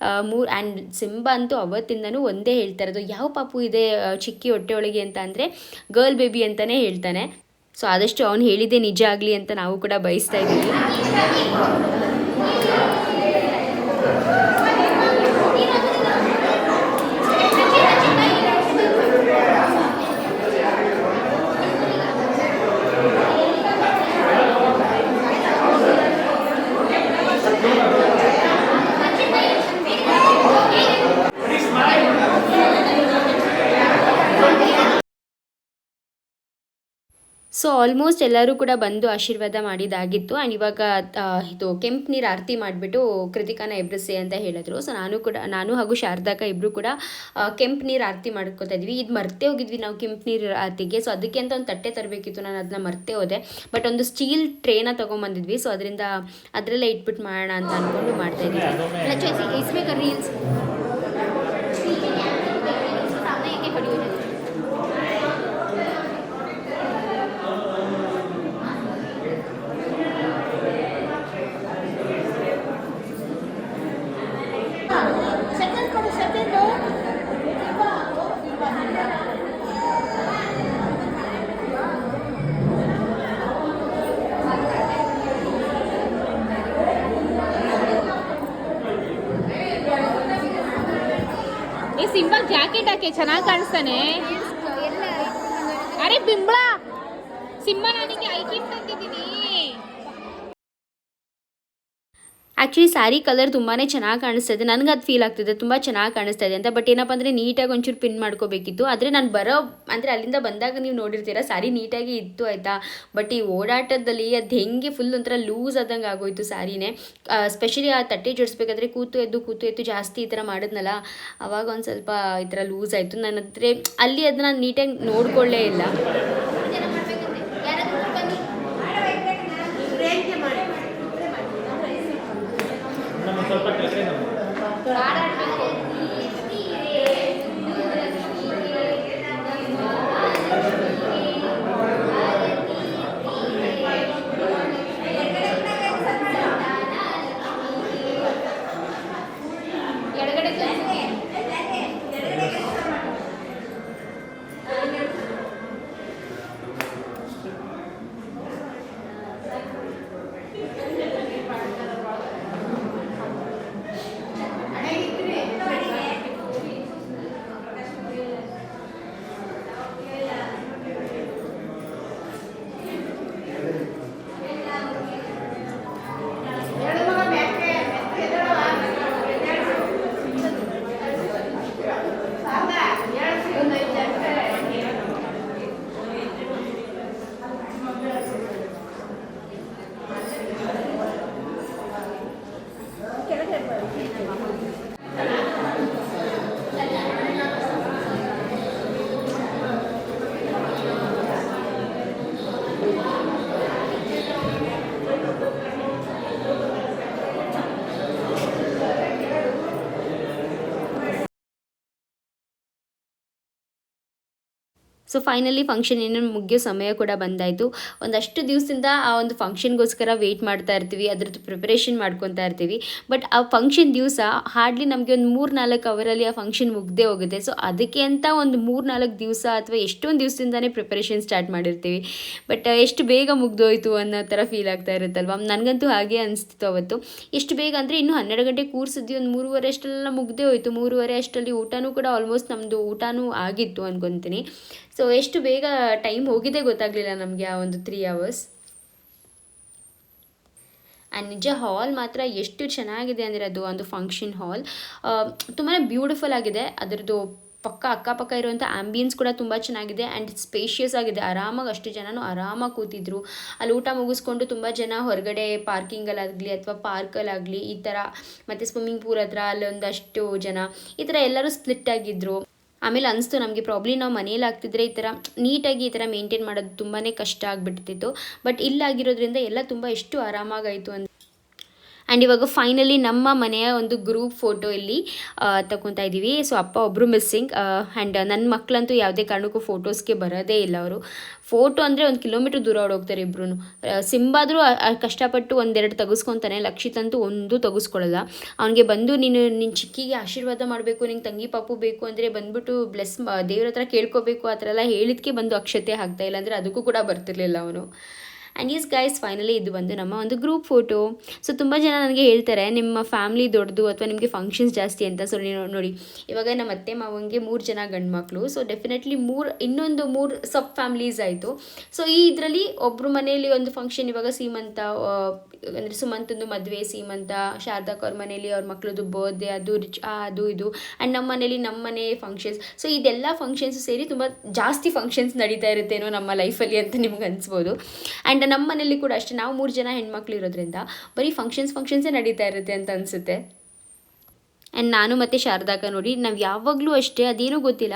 ಆ್ಯಂಡ್ ಸಿಂಬಾ ಅಂತೂ ಅವತ್ತಿಂದನೂ ಒಂದೇ ಹೇಳ್ತಾ ಇರೋದು, ಯಾವ ಪಾಪು ಇದೆ ಚಿಕ್ಕಿ ಹೊಟ್ಟೆ ಒಳಗೆ ಅಂತ ಅಂದರೆ ಗರ್ಲ್ ಬೇಬಿ ಅಂತಲೇ ಹೇಳ್ತಾನೆ. ಸೊ ಆದಷ್ಟು ಅವ್ನು ಹೇಳಿದ್ದೇ ನಿಜ ಆಗಲಿ ಅಂತ ನಾವು ಕೂಡ ಬಯಸ್ತಾ ಇದ್ದೀವಿ. ಸೊ ಆಲ್ಮೋಸ್ಟ್ ಎಲ್ಲರೂ ಕೂಡ ಬಂದು ಆಶೀರ್ವಾದ ಮಾಡಿದಾಗಿತ್ತು. ಆ್ಯಂಡ್ ಇವಾಗ ಇದು ಕೆಂಪು ನೀರು ಆರತಿ ಮಾಡಿಬಿಟ್ಟು ಕೃತಿಕಾನ ಎಬ್ರಿಸಿ ಅಂತ ಹೇಳಿದ್ರು. ಸೊ ನಾನು ಹಾಗೂ ಶಾರದಾಕ ಇಬ್ಬರು ಕೂಡ ಕೆಂಪು ನೀರು ಆರತಿ ಮಾಡ್ಕೋತಾ ಇದ್ವಿ. ಇದು ಮರ್ತೇ ಹೋಗಿದ್ವಿ ನಾವು ಕೆಂಪು ನೀರು ಆರತಿಗೆ. ಸೊ ಅದಕ್ಕೆ ಅಂತ ಒಂದು ತಟ್ಟೆ ತರಬೇಕಿತ್ತು, ನಾನು ಅದನ್ನ ಮರ್ತೇ ಹೋದೆ. ಬಟ್ ಒಂದು ಸ್ಟೀಲ್ ಟ್ರೇನ ತೊಗೊಂಬಂದಿದ್ವಿ. ಸೊ ಅದರಲ್ಲೇ ಇಟ್ಬಿಟ್ಟು ಮಾಡೋಣ ಅಂತ ಅಂದ್ಕೊಂಡು ಮಾಡ್ತಾಯಿದ್ವಿ. ಇಸ್ಬೇಕಾ ರೀಲ್ಸ್ ಸಿಂಪಲ್ ಜಾಕೆಟ್ ಹಾಕಿ ಚೆನ್ನಾಗಿ ಕಾಣಿಸ್ತಾನೆ. ಅರೆ ಬಿಂಬಳ ಸಿಂಹ, ನನಗೆ ಐಕಿನ್ ತಂದಿದ್ದೀನಿ. ಆ್ಯಕ್ಚುಲಿ ಸ್ಯಾರಿ ಕಲರ್ ತುಂಬಾ ಚೆನ್ನಾಗಿ ಕಾಣಿಸ್ತಾ ಇದೆ. ನನಗೆ ಅದು ಫೀಲ್ ಆಗ್ತಿದೆ ತುಂಬ ಚೆನ್ನಾಗಿ ಕಾಣಿಸ್ತಾ ಇದೆ ಅಂತ. ಬಟ್ ಏನಪ್ಪ ಅಂದರೆ ನೀಟಾಗಿ ಒಂಚೂರು ಪಿನ್ ಮಾಡ್ಕೋಬೇಕಿತ್ತು. ಆದರೆ ನಾನು ಅಲ್ಲಿಂದ ಬಂದಾಗ ನೀವು ನೋಡಿರ್ತೀರ ಸ್ಯಾರಿ ನೀಟಾಗಿ ಇತ್ತು ಆಯಿತಾ. ಬಟ್ ಈ ಓಡಾಟದಲ್ಲಿ ಅದು ಹೆಂಗೆ ಫುಲ್ ಒಂಥರ ಲೂಸ್ ಆದಂಗೆ ಆಗೋಯ್ತು ಸ್ಯಾರಿನೇ. ಸ್ಪೆಷಲಿ ಆ ತಟ್ಟೆ ಜೋಡಿಸ್ಬೇಕಾದ್ರೆ ಕೂತು ಎದ್ದು ಜಾಸ್ತಿ ಈ ಥರ ಮಾಡಿದ್ನಲ್ಲ, ಆವಾಗ ಒಂದು ಸ್ವಲ್ಪ ಈ ಥರ ಲೂಸ್ ಆಯಿತು. ನನ್ನ ಹತ್ರ ಅಲ್ಲಿ ಅದನ್ನ ನೀಟಾಗಿ ನೋಡ್ಕೊಳ್ಳೇ ಇಲ್ಲ. ಸೊ ಫೈನಲಿ ಫಂಕ್ಷನ್ ಏನೋ ಮುಗಿಯೋ ಸಮಯ ಕೂಡ ಬಂದಾಯಿತು. ಒಂದಷ್ಟು ದಿವಸದಿಂದ ಆ ಒಂದು ಫಂಕ್ಷನ್ಗೋಸ್ಕರ ವೆಯ್ಟ್ ಮಾಡ್ತಾ ಇರ್ತೀವಿ, ಅದ್ರದ್ದು ಪ್ರಿಪ್ರೇಷನ್ ಮಾಡ್ಕೊತಾ ಇರ್ತೀವಿ. ಬಟ್ ಆ ಫಂಕ್ಷನ್ ದಿವಸ ಹಾರ್ಡ್ಲಿ ನಮಗೆ ಒಂದು 3-4 ಅವರಲ್ಲಿ ಆ ಫಂಕ್ಷನ್ ಮುಗ್ದೇ ಹೋಗುತ್ತೆ. ಸೊ ಅದಕ್ಕೆ ಅಂತ ಒಂದು 3-4 ದಿವಸ ಅಥವಾ ಎಷ್ಟೊಂದು ದಿವಸದಿಂದನೇ ಪ್ರಿಪ್ರೇಷನ್ ಸ್ಟಾರ್ಟ್ ಮಾಡಿರ್ತೀವಿ. ಬಟ್ ಎಷ್ಟು ಬೇಗ ಮುಗ್ದೋಯ್ತು ಅನ್ನೋ ಥರ ಫೀಲ್ ಆಗ್ತಾ ಇರುತ್ತಲ್ವ. ನನಗಂತೂ ಹಾಗೆ ಅನಿಸ್ತಿತ್ತು ಅವತ್ತು. ಎಷ್ಟು ಬೇಗ ಅಂದರೆ ಇನ್ನೂ 12 ಗಂಟೆ ಕೂರಿಸಿದ್ವಿ, ಒಂದು 3:30 ಅಷ್ಟೆಲ್ಲ ಮುಗ್ದೇ ಹೋಯಿತು. 3:30 ಅಷ್ಟರಲ್ಲಿ ಊಟನೂ ಕೂಡ ಆಲ್ಮೋಸ್ಟ್ ನಮ್ಮದು ಊಟನೂ ಆಗಿತ್ತು ಅನ್ಕೊತೀನಿ. ಸೊ ಎಷ್ಟು ಬೇಗ ಟೈಮ್ ಹೋಗಿದ್ದೇ ಗೊತ್ತಾಗಲಿಲ್ಲ ನಮಗೆ ಆ ಒಂದು 3 hours. ಆ್ಯಂಡ್ ನಿಜ ಹಾಲ್ ಮಾತ್ರ ಎಷ್ಟು ಚೆನ್ನಾಗಿದೆ ಅಂದರೆ ಅದು ಒಂದು ಫಂಕ್ಷನ್ ಹಾಲ್ ತುಂಬಾ ಬ್ಯೂಟಿಫುಲ್ ಆಗಿದೆ. ಅದರದ್ದು ಅಕ್ಕಪಕ್ಕ ಇರುವಂಥ ಆ್ಯಂಬಿಯನ್ಸ್ ಕೂಡ ತುಂಬ ಚೆನ್ನಾಗಿದೆ ಆ್ಯಂಡ್ ಸ್ಪೇಷಿಯಸ್ ಆಗಿದೆ. ಆರಾಮಾಗಿ ಅಷ್ಟು ಜನನೂ ಆರಾಮಾಗಿ ಕೂತಿದ್ರು. ಅಲ್ಲಿ ಊಟ ಮುಗಿಸ್ಕೊಂಡು ತುಂಬ ಜನ ಹೊರಗಡೆ ಪಾರ್ಕಿಂಗಲ್ಲಾಗಲಿ ಅಥವಾ ಪಾರ್ಕಲ್ಲಾಗಲಿ ಈ ಥರ, ಮತ್ತು ಸ್ವಿಮ್ಮಿಂಗ್ ಪೂಲ್ ಹತ್ರ ಅಲ್ಲೊಂದಷ್ಟು ಜನ ಈ ಥರ ಎಲ್ಲರೂ ಸ್ಪ್ಲಿಟ್ ಆಗಿದ್ದರು. ಆಮೇಲೆ ಅನಿಸ್ತು ನಮಗೆ ಪ್ರಾಬ್ಲಿ ನಾವು ಮನೇಲಿ ಆಗ್ತಿದ್ರೆ ಈ ಥರ ನೀಟಾಗಿ ಈ ಥರ ಮೇಂಟೈನ್ ಮಾಡೋದು ತುಂಬಾ ಕಷ್ಟ ಆಗಿಬಿಡ್ತಿತ್ತು. ಬಟ್ ಇಲ್ಲಾಗಿರೋದ್ರಿಂದ ಎಲ್ಲ ತುಂಬ ಎಷ್ಟು ಆರಾಮಾಗಾಯಿತು ಅಂತ. ಆ್ಯಂಡ್ ಇವಾಗ ಫೈನಲಿ ನಮ್ಮ ಮನೆಯ ಒಂದು ಗ್ರೂಪ್ ಫೋಟೋ ಇಲ್ಲಿ ತಗೊತಾ ಇದ್ದೀವಿ. ಸೊ ಅಪ್ಪ ಒಬ್ಬರು ಮಿಸ್ಸಿಂಗ್. ಆ್ಯಂಡ್ ನನ್ನ ಮಕ್ಕಳಂತೂ ಯಾವುದೇ ಕಾರಣಕ್ಕೂ ಫೋಟೋಸ್ಗೆ ಬರೋದೇ ಇಲ್ಲ. ಅವರು ಫೋಟೋ ಅಂದರೆ 1 ಕಿಲೋಮೀಟ್ರ್ ದೂರ ಓಡೋಗ್ತಾರೆ ಇಬ್ಬರು. ಸಿಂಬಾದರೂ ಕಷ್ಟಪಟ್ಟು 1-2 ತೆಗೆಸ್ಕೊತಾನೆ, ಲಕ್ಷಿತ್ ಅಂತೂ ಒಂದು ತೆಗೆಸ್ಕೊಳ್ಳಲ್ಲ. ಅವನಿಗೆ ಬಂದು ನಿನ್ನ ಚಿಕ್ಕಿಗೆ ಆಶೀರ್ವಾದ ಮಾಡಬೇಕು, ನಿಂಗೆ ತಂಗಿ ಪಾಪು ಬೇಕು ಅಂದರೆ ಬಂದ್ಬಿಟ್ಟು ದೇವ್ರ ಹತ್ರ ಕೇಳ್ಕೋಬೇಕು ಆ ಥರ ಎಲ್ಲ ಹೇಳಿದ್ಕೆ ಬಂದು ಅಕ್ಷತೆ ಹಾಕ್ತಾಯಿಲ್ಲ, ಅಂದರೆ ಅದಕ್ಕೂ ಕೂಡ ಬರ್ತಿರ್ಲಿಲ್ಲ ಅವನು. ಆ್ಯಂಡ್ ಈಸ್ ಗೈಸ್ ಫೈನಲಿ ಇದು ಬಂದು ನಮ್ಮ ಒಂದು ಗ್ರೂಪ್ ಫೋಟೋ. ಸೊ ತುಂಬ ಜನ ನನಗೆ ಹೇಳ್ತಾರೆ ನಿಮ್ಮ ಫ್ಯಾಮ್ಲಿ ದೊಡ್ಡದು ಅಥವಾ ನಿಮಗೆ ಫಂಕ್ಷನ್ಸ್ ಜಾಸ್ತಿ ಅಂತ. ಸೊ ನೋಡಿ ಇವಾಗ ನಮ್ಮ ಅತ್ತೆ ಮಾವಂಗೆ 3 ಜನ ಗಂಡು ಮಕ್ಕಳು. ಸೊ ಡೆಫಿನೆಟ್ಲಿ ಇನ್ನೊಂದು 3 ಸಬ್ ಫ್ಯಾಮ್ಲೀಸ್ ಆಯಿತು. ಸೊ ಈ ಇದರಲ್ಲಿ ಒಬ್ಬರು ಮನೆಯಲ್ಲಿ ಒಂದು ಫಂಕ್ಷನ್, ಇವಾಗ ಸೀಮಂತ ಅಂದರೆ ಸುಮಂತಂದು ಮದುವೆ, ಸೀಮಂತ, ಶಾರದಾಕ್ ಅವ್ರ ಮನೇಲಿ ಅವ್ರ ಮಕ್ಕಳದು ಬರ್ತ್ಡೇ, ಅದು ಇದು. ಆ್ಯಂಡ್ ನಮ್ಮ ಮನೆ ಫಂಕ್ಷನ್ಸ್. ಸೊ ಇದೆಲ್ಲ ಫಂಕ್ಷನ್ಸ್ ಸೇರಿ ತುಂಬ ಜಾಸ್ತಿ ಫಂಕ್ಷನ್ಸ್ ನಡೀತಾ ಇರುತ್ತೇನೋ ನಮ್ಮ ಲೈಫಲ್ಲಿ ಅಂತ ನಿಮ್ಗೆ ಅನಿಸ್ಬೋದು. ಆ್ಯಂಡ್ ನಮ್ಮ ಮನೇಲಿ ಕೂಡ ಅಷ್ಟೇ, ನಾವು 3 ಜನ ಹೆಣ್ಮಕ್ಳು ಇರೋದ್ರಿಂದ ಬರೀ ಫಂಕ್ಷನ್ಸೇ ನಡೀತಾ ಇರುತ್ತೆ ಅಂತ ಅನಿಸುತ್ತೆ. ಆ್ಯಂಡ್ ನಾನು ಮತ್ತು ಶಾರದಾಕ ನೋಡಿ ನಾವು ಯಾವಾಗಲೂ ಅಷ್ಟೇ, ಅದೇನೂ ಗೊತ್ತಿಲ್ಲ,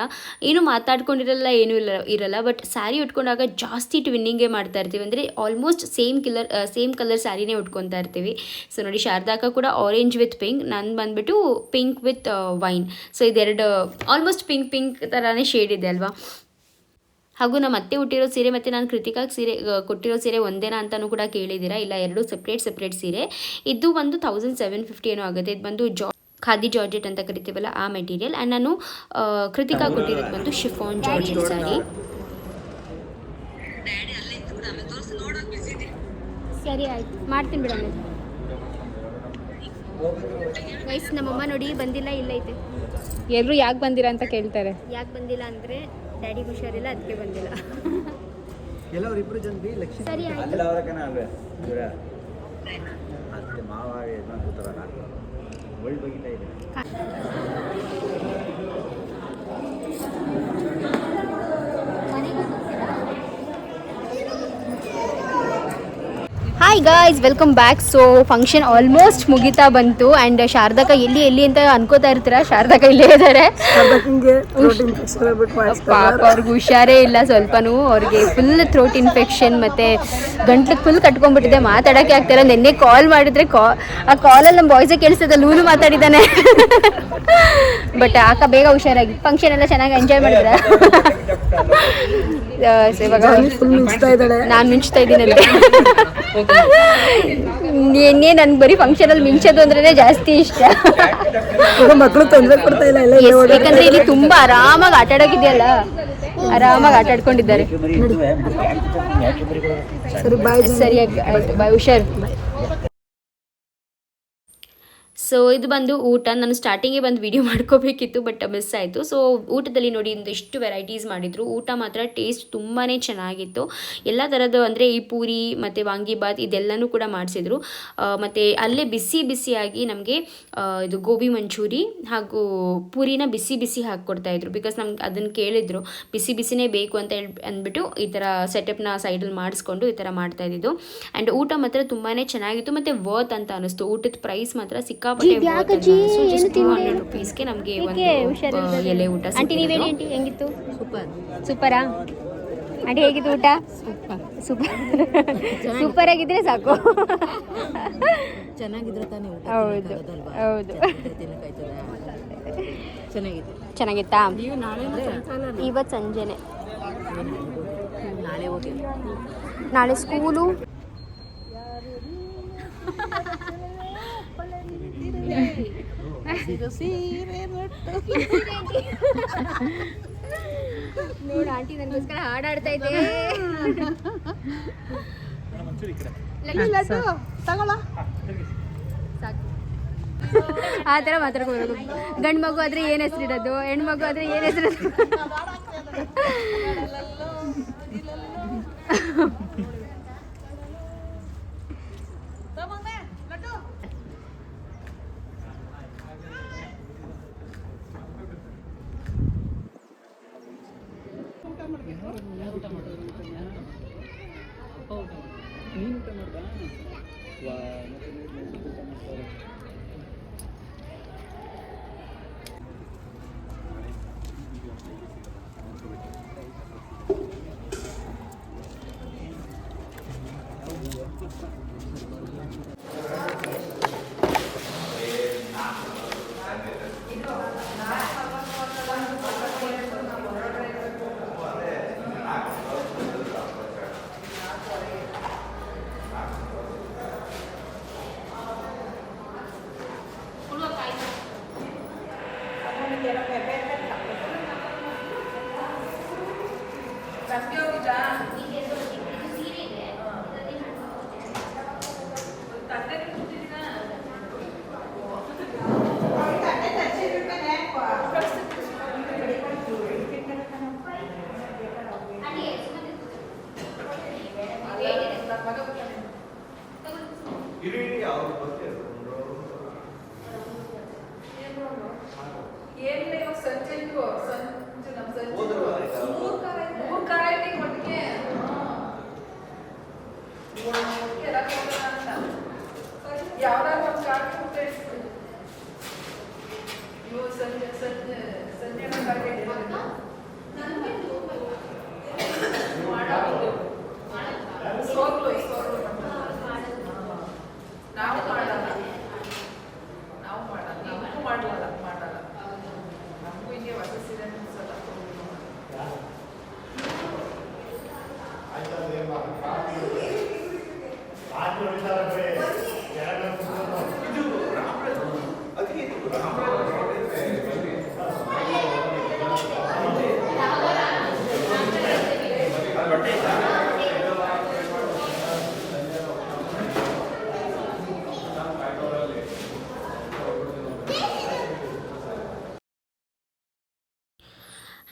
ಏನೂ ಮಾತಾಡ್ಕೊಂಡಿರಲ್ಲ, ಏನೂ ಇರಲ್ಲ. ಬಟ್ ಸ್ಯಾರಿ ಉಟ್ಕೊಂಡಾಗ ಜಾಸ್ತಿ ಟ್ವಿನ್ನಿಂಗೇ ಮಾಡ್ತಾ ಇರ್ತೀವಿ. ಅಂದರೆ ಆಲ್ಮೋಸ್ಟ್ ಸೇಮ್ ಕಲರ್ ಸ್ಯಾರಿನೇ ಉಟ್ಕೊತಾ ಇರ್ತೀವಿ. ಸೊ ನೋಡಿ ಶಾರದಾಕ ಕೂಡ ಆರೆಂಜ್ ವಿತ್ ಪಿಂಕ್, ನಾನು ಬಂದುಬಿಟ್ಟು ಪಿಂಕ್ ವಿತ್ ವೈನ್. ಸೊ ಇದೆರಡು ಆಲ್ಮೋಸ್ಟ್ ಪಿಂಕ್ ಥರನೇ ಶೇಡ್ ಇದೆ ಅಲ್ವಾ. ಹಾಗೂ ನಮ್ಮ ಅತ್ತೆ ಹುಟ್ಟಿರೋ ಸೀರೆ ಮತ್ತು ನಾನು ಕೃತಿಕಾಗೆ ಸೀರೆ ಕೊಟ್ಟಿರೋ ಸೀರೆ ಒಂದೇನಾ ಅಂತಲೂ ಕೂಡ ಕೇಳಿದ್ದೀರಾ. ಇಲ್ಲ, 2 ಸಪ್ರೇಟ್ ಸೀರೆ. ಇದು ಬಂದು 1750 ಏನೋ ಆಗುತ್ತೆ. ಇದು ಬಂದು ಖಾದಿ ಜಾರ್ಜೆಟ್ ಅಂತ ಕರಿತೀವಲ್ಲ ಆ ಮೆಟೀರಿಯಲ್. ಆ್ಯಂಡ್ ನಾನು ಕೃತಿಕಾ ಕೊಟ್ಟಿರೋದು ಬಂದು ಶಿಫಾನ್ ಜಾರ್ಜೆಟ್ ಸ್ಯಾರಿ. ಸರಿ ಆಯಿತು, ಮಾಡ್ತೀನಿ ಬಿಡೋಣ. ಗೈಸ್ ನಮ್ಮಮ್ಮ ನೋಡಿ ಬಂದಿಲ್ಲ, ಇಲ್ಲೈತೆ. ಎಲ್ಲರೂ ಯಾಕೆ ಬಂದಿರ ಅಂತ ಕೇಳ್ತಾರೆ. ಯಾಕೆ ಬಂದಿಲ್ಲ ಅಂದರೆ ಡ್ಯಾಡಿ ಹುಷಾರಿಲ್ಲ, ಅದಕ್ಕೆ ಬಂದಿಲ್ಲ. ಸರಿ ಆಯಿತು. Hi guys, welcome back. So function almost ಮುಗಿತಾ ಬಂತು. ಆ್ಯಂಡ್ ಶಾರದಾಕ ಎಲ್ಲಿ ಅಂತ ಅನ್ಕೋತಾ ಇರ್ತೀರಾ, ಶಾರದಾಕ ಇಲ್ಲೇ ಇದ್ದಾರೆ. ಪಾಪ ಅವ್ರಿಗೆ ಹುಷಾರೇ ಇಲ್ಲ ಸ್ವಲ್ಪನೂ. ಅವ್ರಿಗೆ ಫುಲ್ ಥ್ರೋಟ್ ಇನ್ಫೆಕ್ಷನ್ ಮತ್ತು ಗಂಟ್ಲಿಗೆ ಫುಲ್ ಕಟ್ಕೊಂಡ್ಬಿಟ್ಟಿದೆ, ಮಾತಾಡೋಕ್ಕೆ ಆಗ್ತಾರ. ನಿನ್ನೆ ಕಾಲ್ ಮಾಡಿದ್ರೆ ಆ ಕಾಲಲ್ಲಿ ನಮ್ಮ ಬಾಯ್ಸೇ ಕೇಳಿಸ್ತದೆ, ಲೂನು ಮಾತಾಡಿದ್ದಾನೆ. ಬಟ್ ಆಕ ಬೇಗ ಹುಷಾರಾಗಿ ಫಂಕ್ಷನ್ ಎಲ್ಲ ಚೆನ್ನಾಗಿ ಎಂಜಾಯ್ ಮಾಡಿದ್ರೆ. ಇವಾಗ ನಾನು ಮಿಂಚ್ತಾ ಇದ್ದೀನಂತೆ. ನನ್ಗೆ ಬರೀ ಫಂಕ್ಷನಲ್ಲಿ ಮಿಂಚೋದು ಅಂದ್ರೆ ಜಾಸ್ತಿ ಇಷ್ಟ. ಮಕ್ಕಳು ತೊಂದರೆ ಕೊಡ್ತಾ ಇಲ್ಲ, ಯಾಕಂದ್ರೆ ಇಲ್ಲಿ ತುಂಬಾ ಆರಾಮಾಗಿ ಆಟ ಆಡೋಕಿದೆಯಲ್ಲ, ಆರಾಮಾಗಿ ಆಟ ಆಡ್ಕೊಂಡಿದ್ದಾರೆ. ಸರಿಯಾಗಿ ಆಯ್ತು, ಬಾಯ್, ಹುಷಾರು. ಸೊ ಇದು ಬಂದು ಊಟ. ನಾನು ಸ್ಟಾರ್ಟಿಂಗೇ ಬಂದು ವಿಡಿಯೋ ಮಾಡ್ಕೋಬೇಕಿತ್ತು, ಬಟ್ ಮಿಸ್ ಆಯಿತು. ಸೊ ಊಟದಲ್ಲಿ ನೋಡಿ ಒಂದಿಷ್ಟು ವೆರೈಟೀಸ್ ಮಾಡಿದರು. ಊಟ ಮಾತ್ರ ಟೇಸ್ಟ್ ತುಂಬಾ ಚೆನ್ನಾಗಿತ್ತು. ಎಲ್ಲ ಥರದ್ದು ಅಂದರೆ ಈ ಪೂರಿ ಮತ್ತು ವಾಂಗಿಬಾತ್ ಇದೆಲ್ಲನೂ ಕೂಡ ಮಾಡಿಸಿದ್ರು. ಮತ್ತು ಅಲ್ಲೇ ಬಿಸಿಯಾಗಿ ನಮಗೆ ಇದು ಗೋಬಿ ಮಂಚೂರಿ ಹಾಗೂ ಪೂರಿನ ಬಿಸಿ ಹಾಕ್ಕೊಡ್ತಾಯಿದ್ರು. ಬಿಕಾಸ್ ನಮ್ಗೆ ಅದನ್ನು ಕೇಳಿದ್ರು, ಬಿಸಿನೇ ಬೇಕು ಅಂತ ಅಂದ್ಬಿಟ್ಟು ಈ ಥರ ಸೆಟಪ್ನ ಸೈಡಲ್ಲಿ ಮಾಡಿಸ್ಕೊಂಡು ಈ ಥರ ಮಾಡ್ತಾಯಿದ್ದು. ಆ್ಯಂಡ್ ಊಟ ಮಾತ್ರ ತುಂಬಾ ಚೆನ್ನಾಗಿತ್ತು ಮತ್ತು ವರ್ತ್ ಅಂತ ಅನ್ನಿಸ್ತು. ಊಟದ ಪ್ರೈಸ್ ಮಾತ್ರ ಸಿಕ್ಕಾಪಟ್ಟೆ $200 ರೂಪೀಸ್ಗೆ ನಮಗೆ ಒಂದು ಎಲೆ ಊಟ. ಆಂಟಿ ನೀವೇನು ಆಂಟಿ, ಹೆಂಗಿತ್ತು? ಸೂಪರಾ ಆಂಟಿ? ಹೇಗಿತ್ತು ಊಟ? ಸೂಪರ್ ಆಗಿದ್ರೆ ಸಾಕು. ಚೆನ್ನಾಗಿದ್ರೆ ತಾನೇ ಊಟ. ಹೌದು ಚೆನ್ನಾಗಿತ್ತು. ಚೆನ್ನಾಗಿತ್ತಾ? ಇವತ್ತು ಸಂಜೆನೆ ನಾಳೆ ಹೋಗ್ತೀವಿ. ನಾಳೆ ಸ್ಕೂಲು. ನೋಡು ಆಂಟಿ ನನಗೋಸ್ಕರ ಹಾಡಾಡ್ತಾ ಇದ್ದೆ. ಆ ಥರ ಮಾತಾಡ್ಕೋಬೇಕು. ಗಂಡು ಮಗು ಆದ್ರೆ ಏನು ಹೆಸರಿಡೋದು, ಹೆಣ್ಮಗು ಆದ್ರೆ ಏನು ಹೆಸರಿಡೋದು.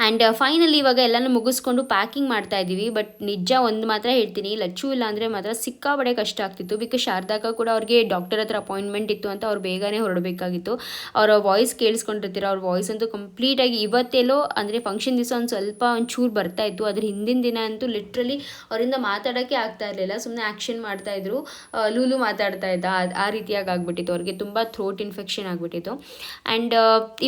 ಆ್ಯಂಡ್ ಫೈನಲಿ ಇವಾಗ ಎಲ್ಲನೂ ಮುಗಿಸ್ಕೊಂಡು ಪ್ಯಾಕಿಂಗ್ ಮಾಡ್ತಾ ಇದ್ದೀವಿ. ಬಟ್ ನಿಜ ಒಂದು ಮಾತ್ರ ಹೇಳ್ತೀನಿ, ಲಚ್ಚು ಇಲ್ಲ ಅಂದರೆ ಮಾತ್ರ ಸಿಕ್ಕಾಬಡೆ ಕಷ್ಟ ಆಗ್ತಿತ್ತು. ಬಿಕಾಸ್ ಶಾರದಾಕ ಕೂಡ ಅವ್ರಿಗೆ ಡಾಕ್ಟರ್ ಹತ್ರ ಅಪಾಯಿಂಟ್ಮೆಂಟ್ ಇತ್ತು ಅಂತ ಅವ್ರು ಬೇಗನೆ ಹೊರಡಬೇಕಾಗಿತ್ತು. ಅವರ ವಾಯ್ಸ್ ಕೇಳಿಸ್ಕೊಂಡಿರ್ತೀರ, ಅವ್ರ ವಾಯ್ಸ್ ಅಂತೂ ಕಂಪ್ಲೀಟಾಗಿ ಇವತ್ತೆಲ್ಲೋ ಅಂದರೆ ಫಂಕ್ಷನ್ ದಿವಸ ಒಂದು ಸ್ವಲ್ಪ ಒಂಚೂರು ಬರ್ತಾಯಿತ್ತು. ಅದ್ರ ಹಿಂದಿನ ದಿನ ಅಂತೂ ಲಿಟ್ರಲಿ ಅವರಿಂದ ಮಾತಾಡೋಕ್ಕೆ ಆಗ್ತಾ ಇರಲಿಲ್ಲ, ಸುಮ್ಮನೆ ಆ್ಯಕ್ಷನ್ ಮಾಡ್ತಾಯಿದ್ರು. ಲೂಲು ಮಾತಾಡ್ತಾ ಇದ್ದ, ಆ ರೀತಿಯಾಗಿ ಆಗ್ಬಿಟ್ಟಿತ್ತು. ಅವ್ರಿಗೆ ತುಂಬ ಥ್ರೋಟ್ ಇನ್ಫೆಕ್ಷನ್ ಆಗಿಬಿಟ್ಟಿತ್ತು. ಆ್ಯಂಡ್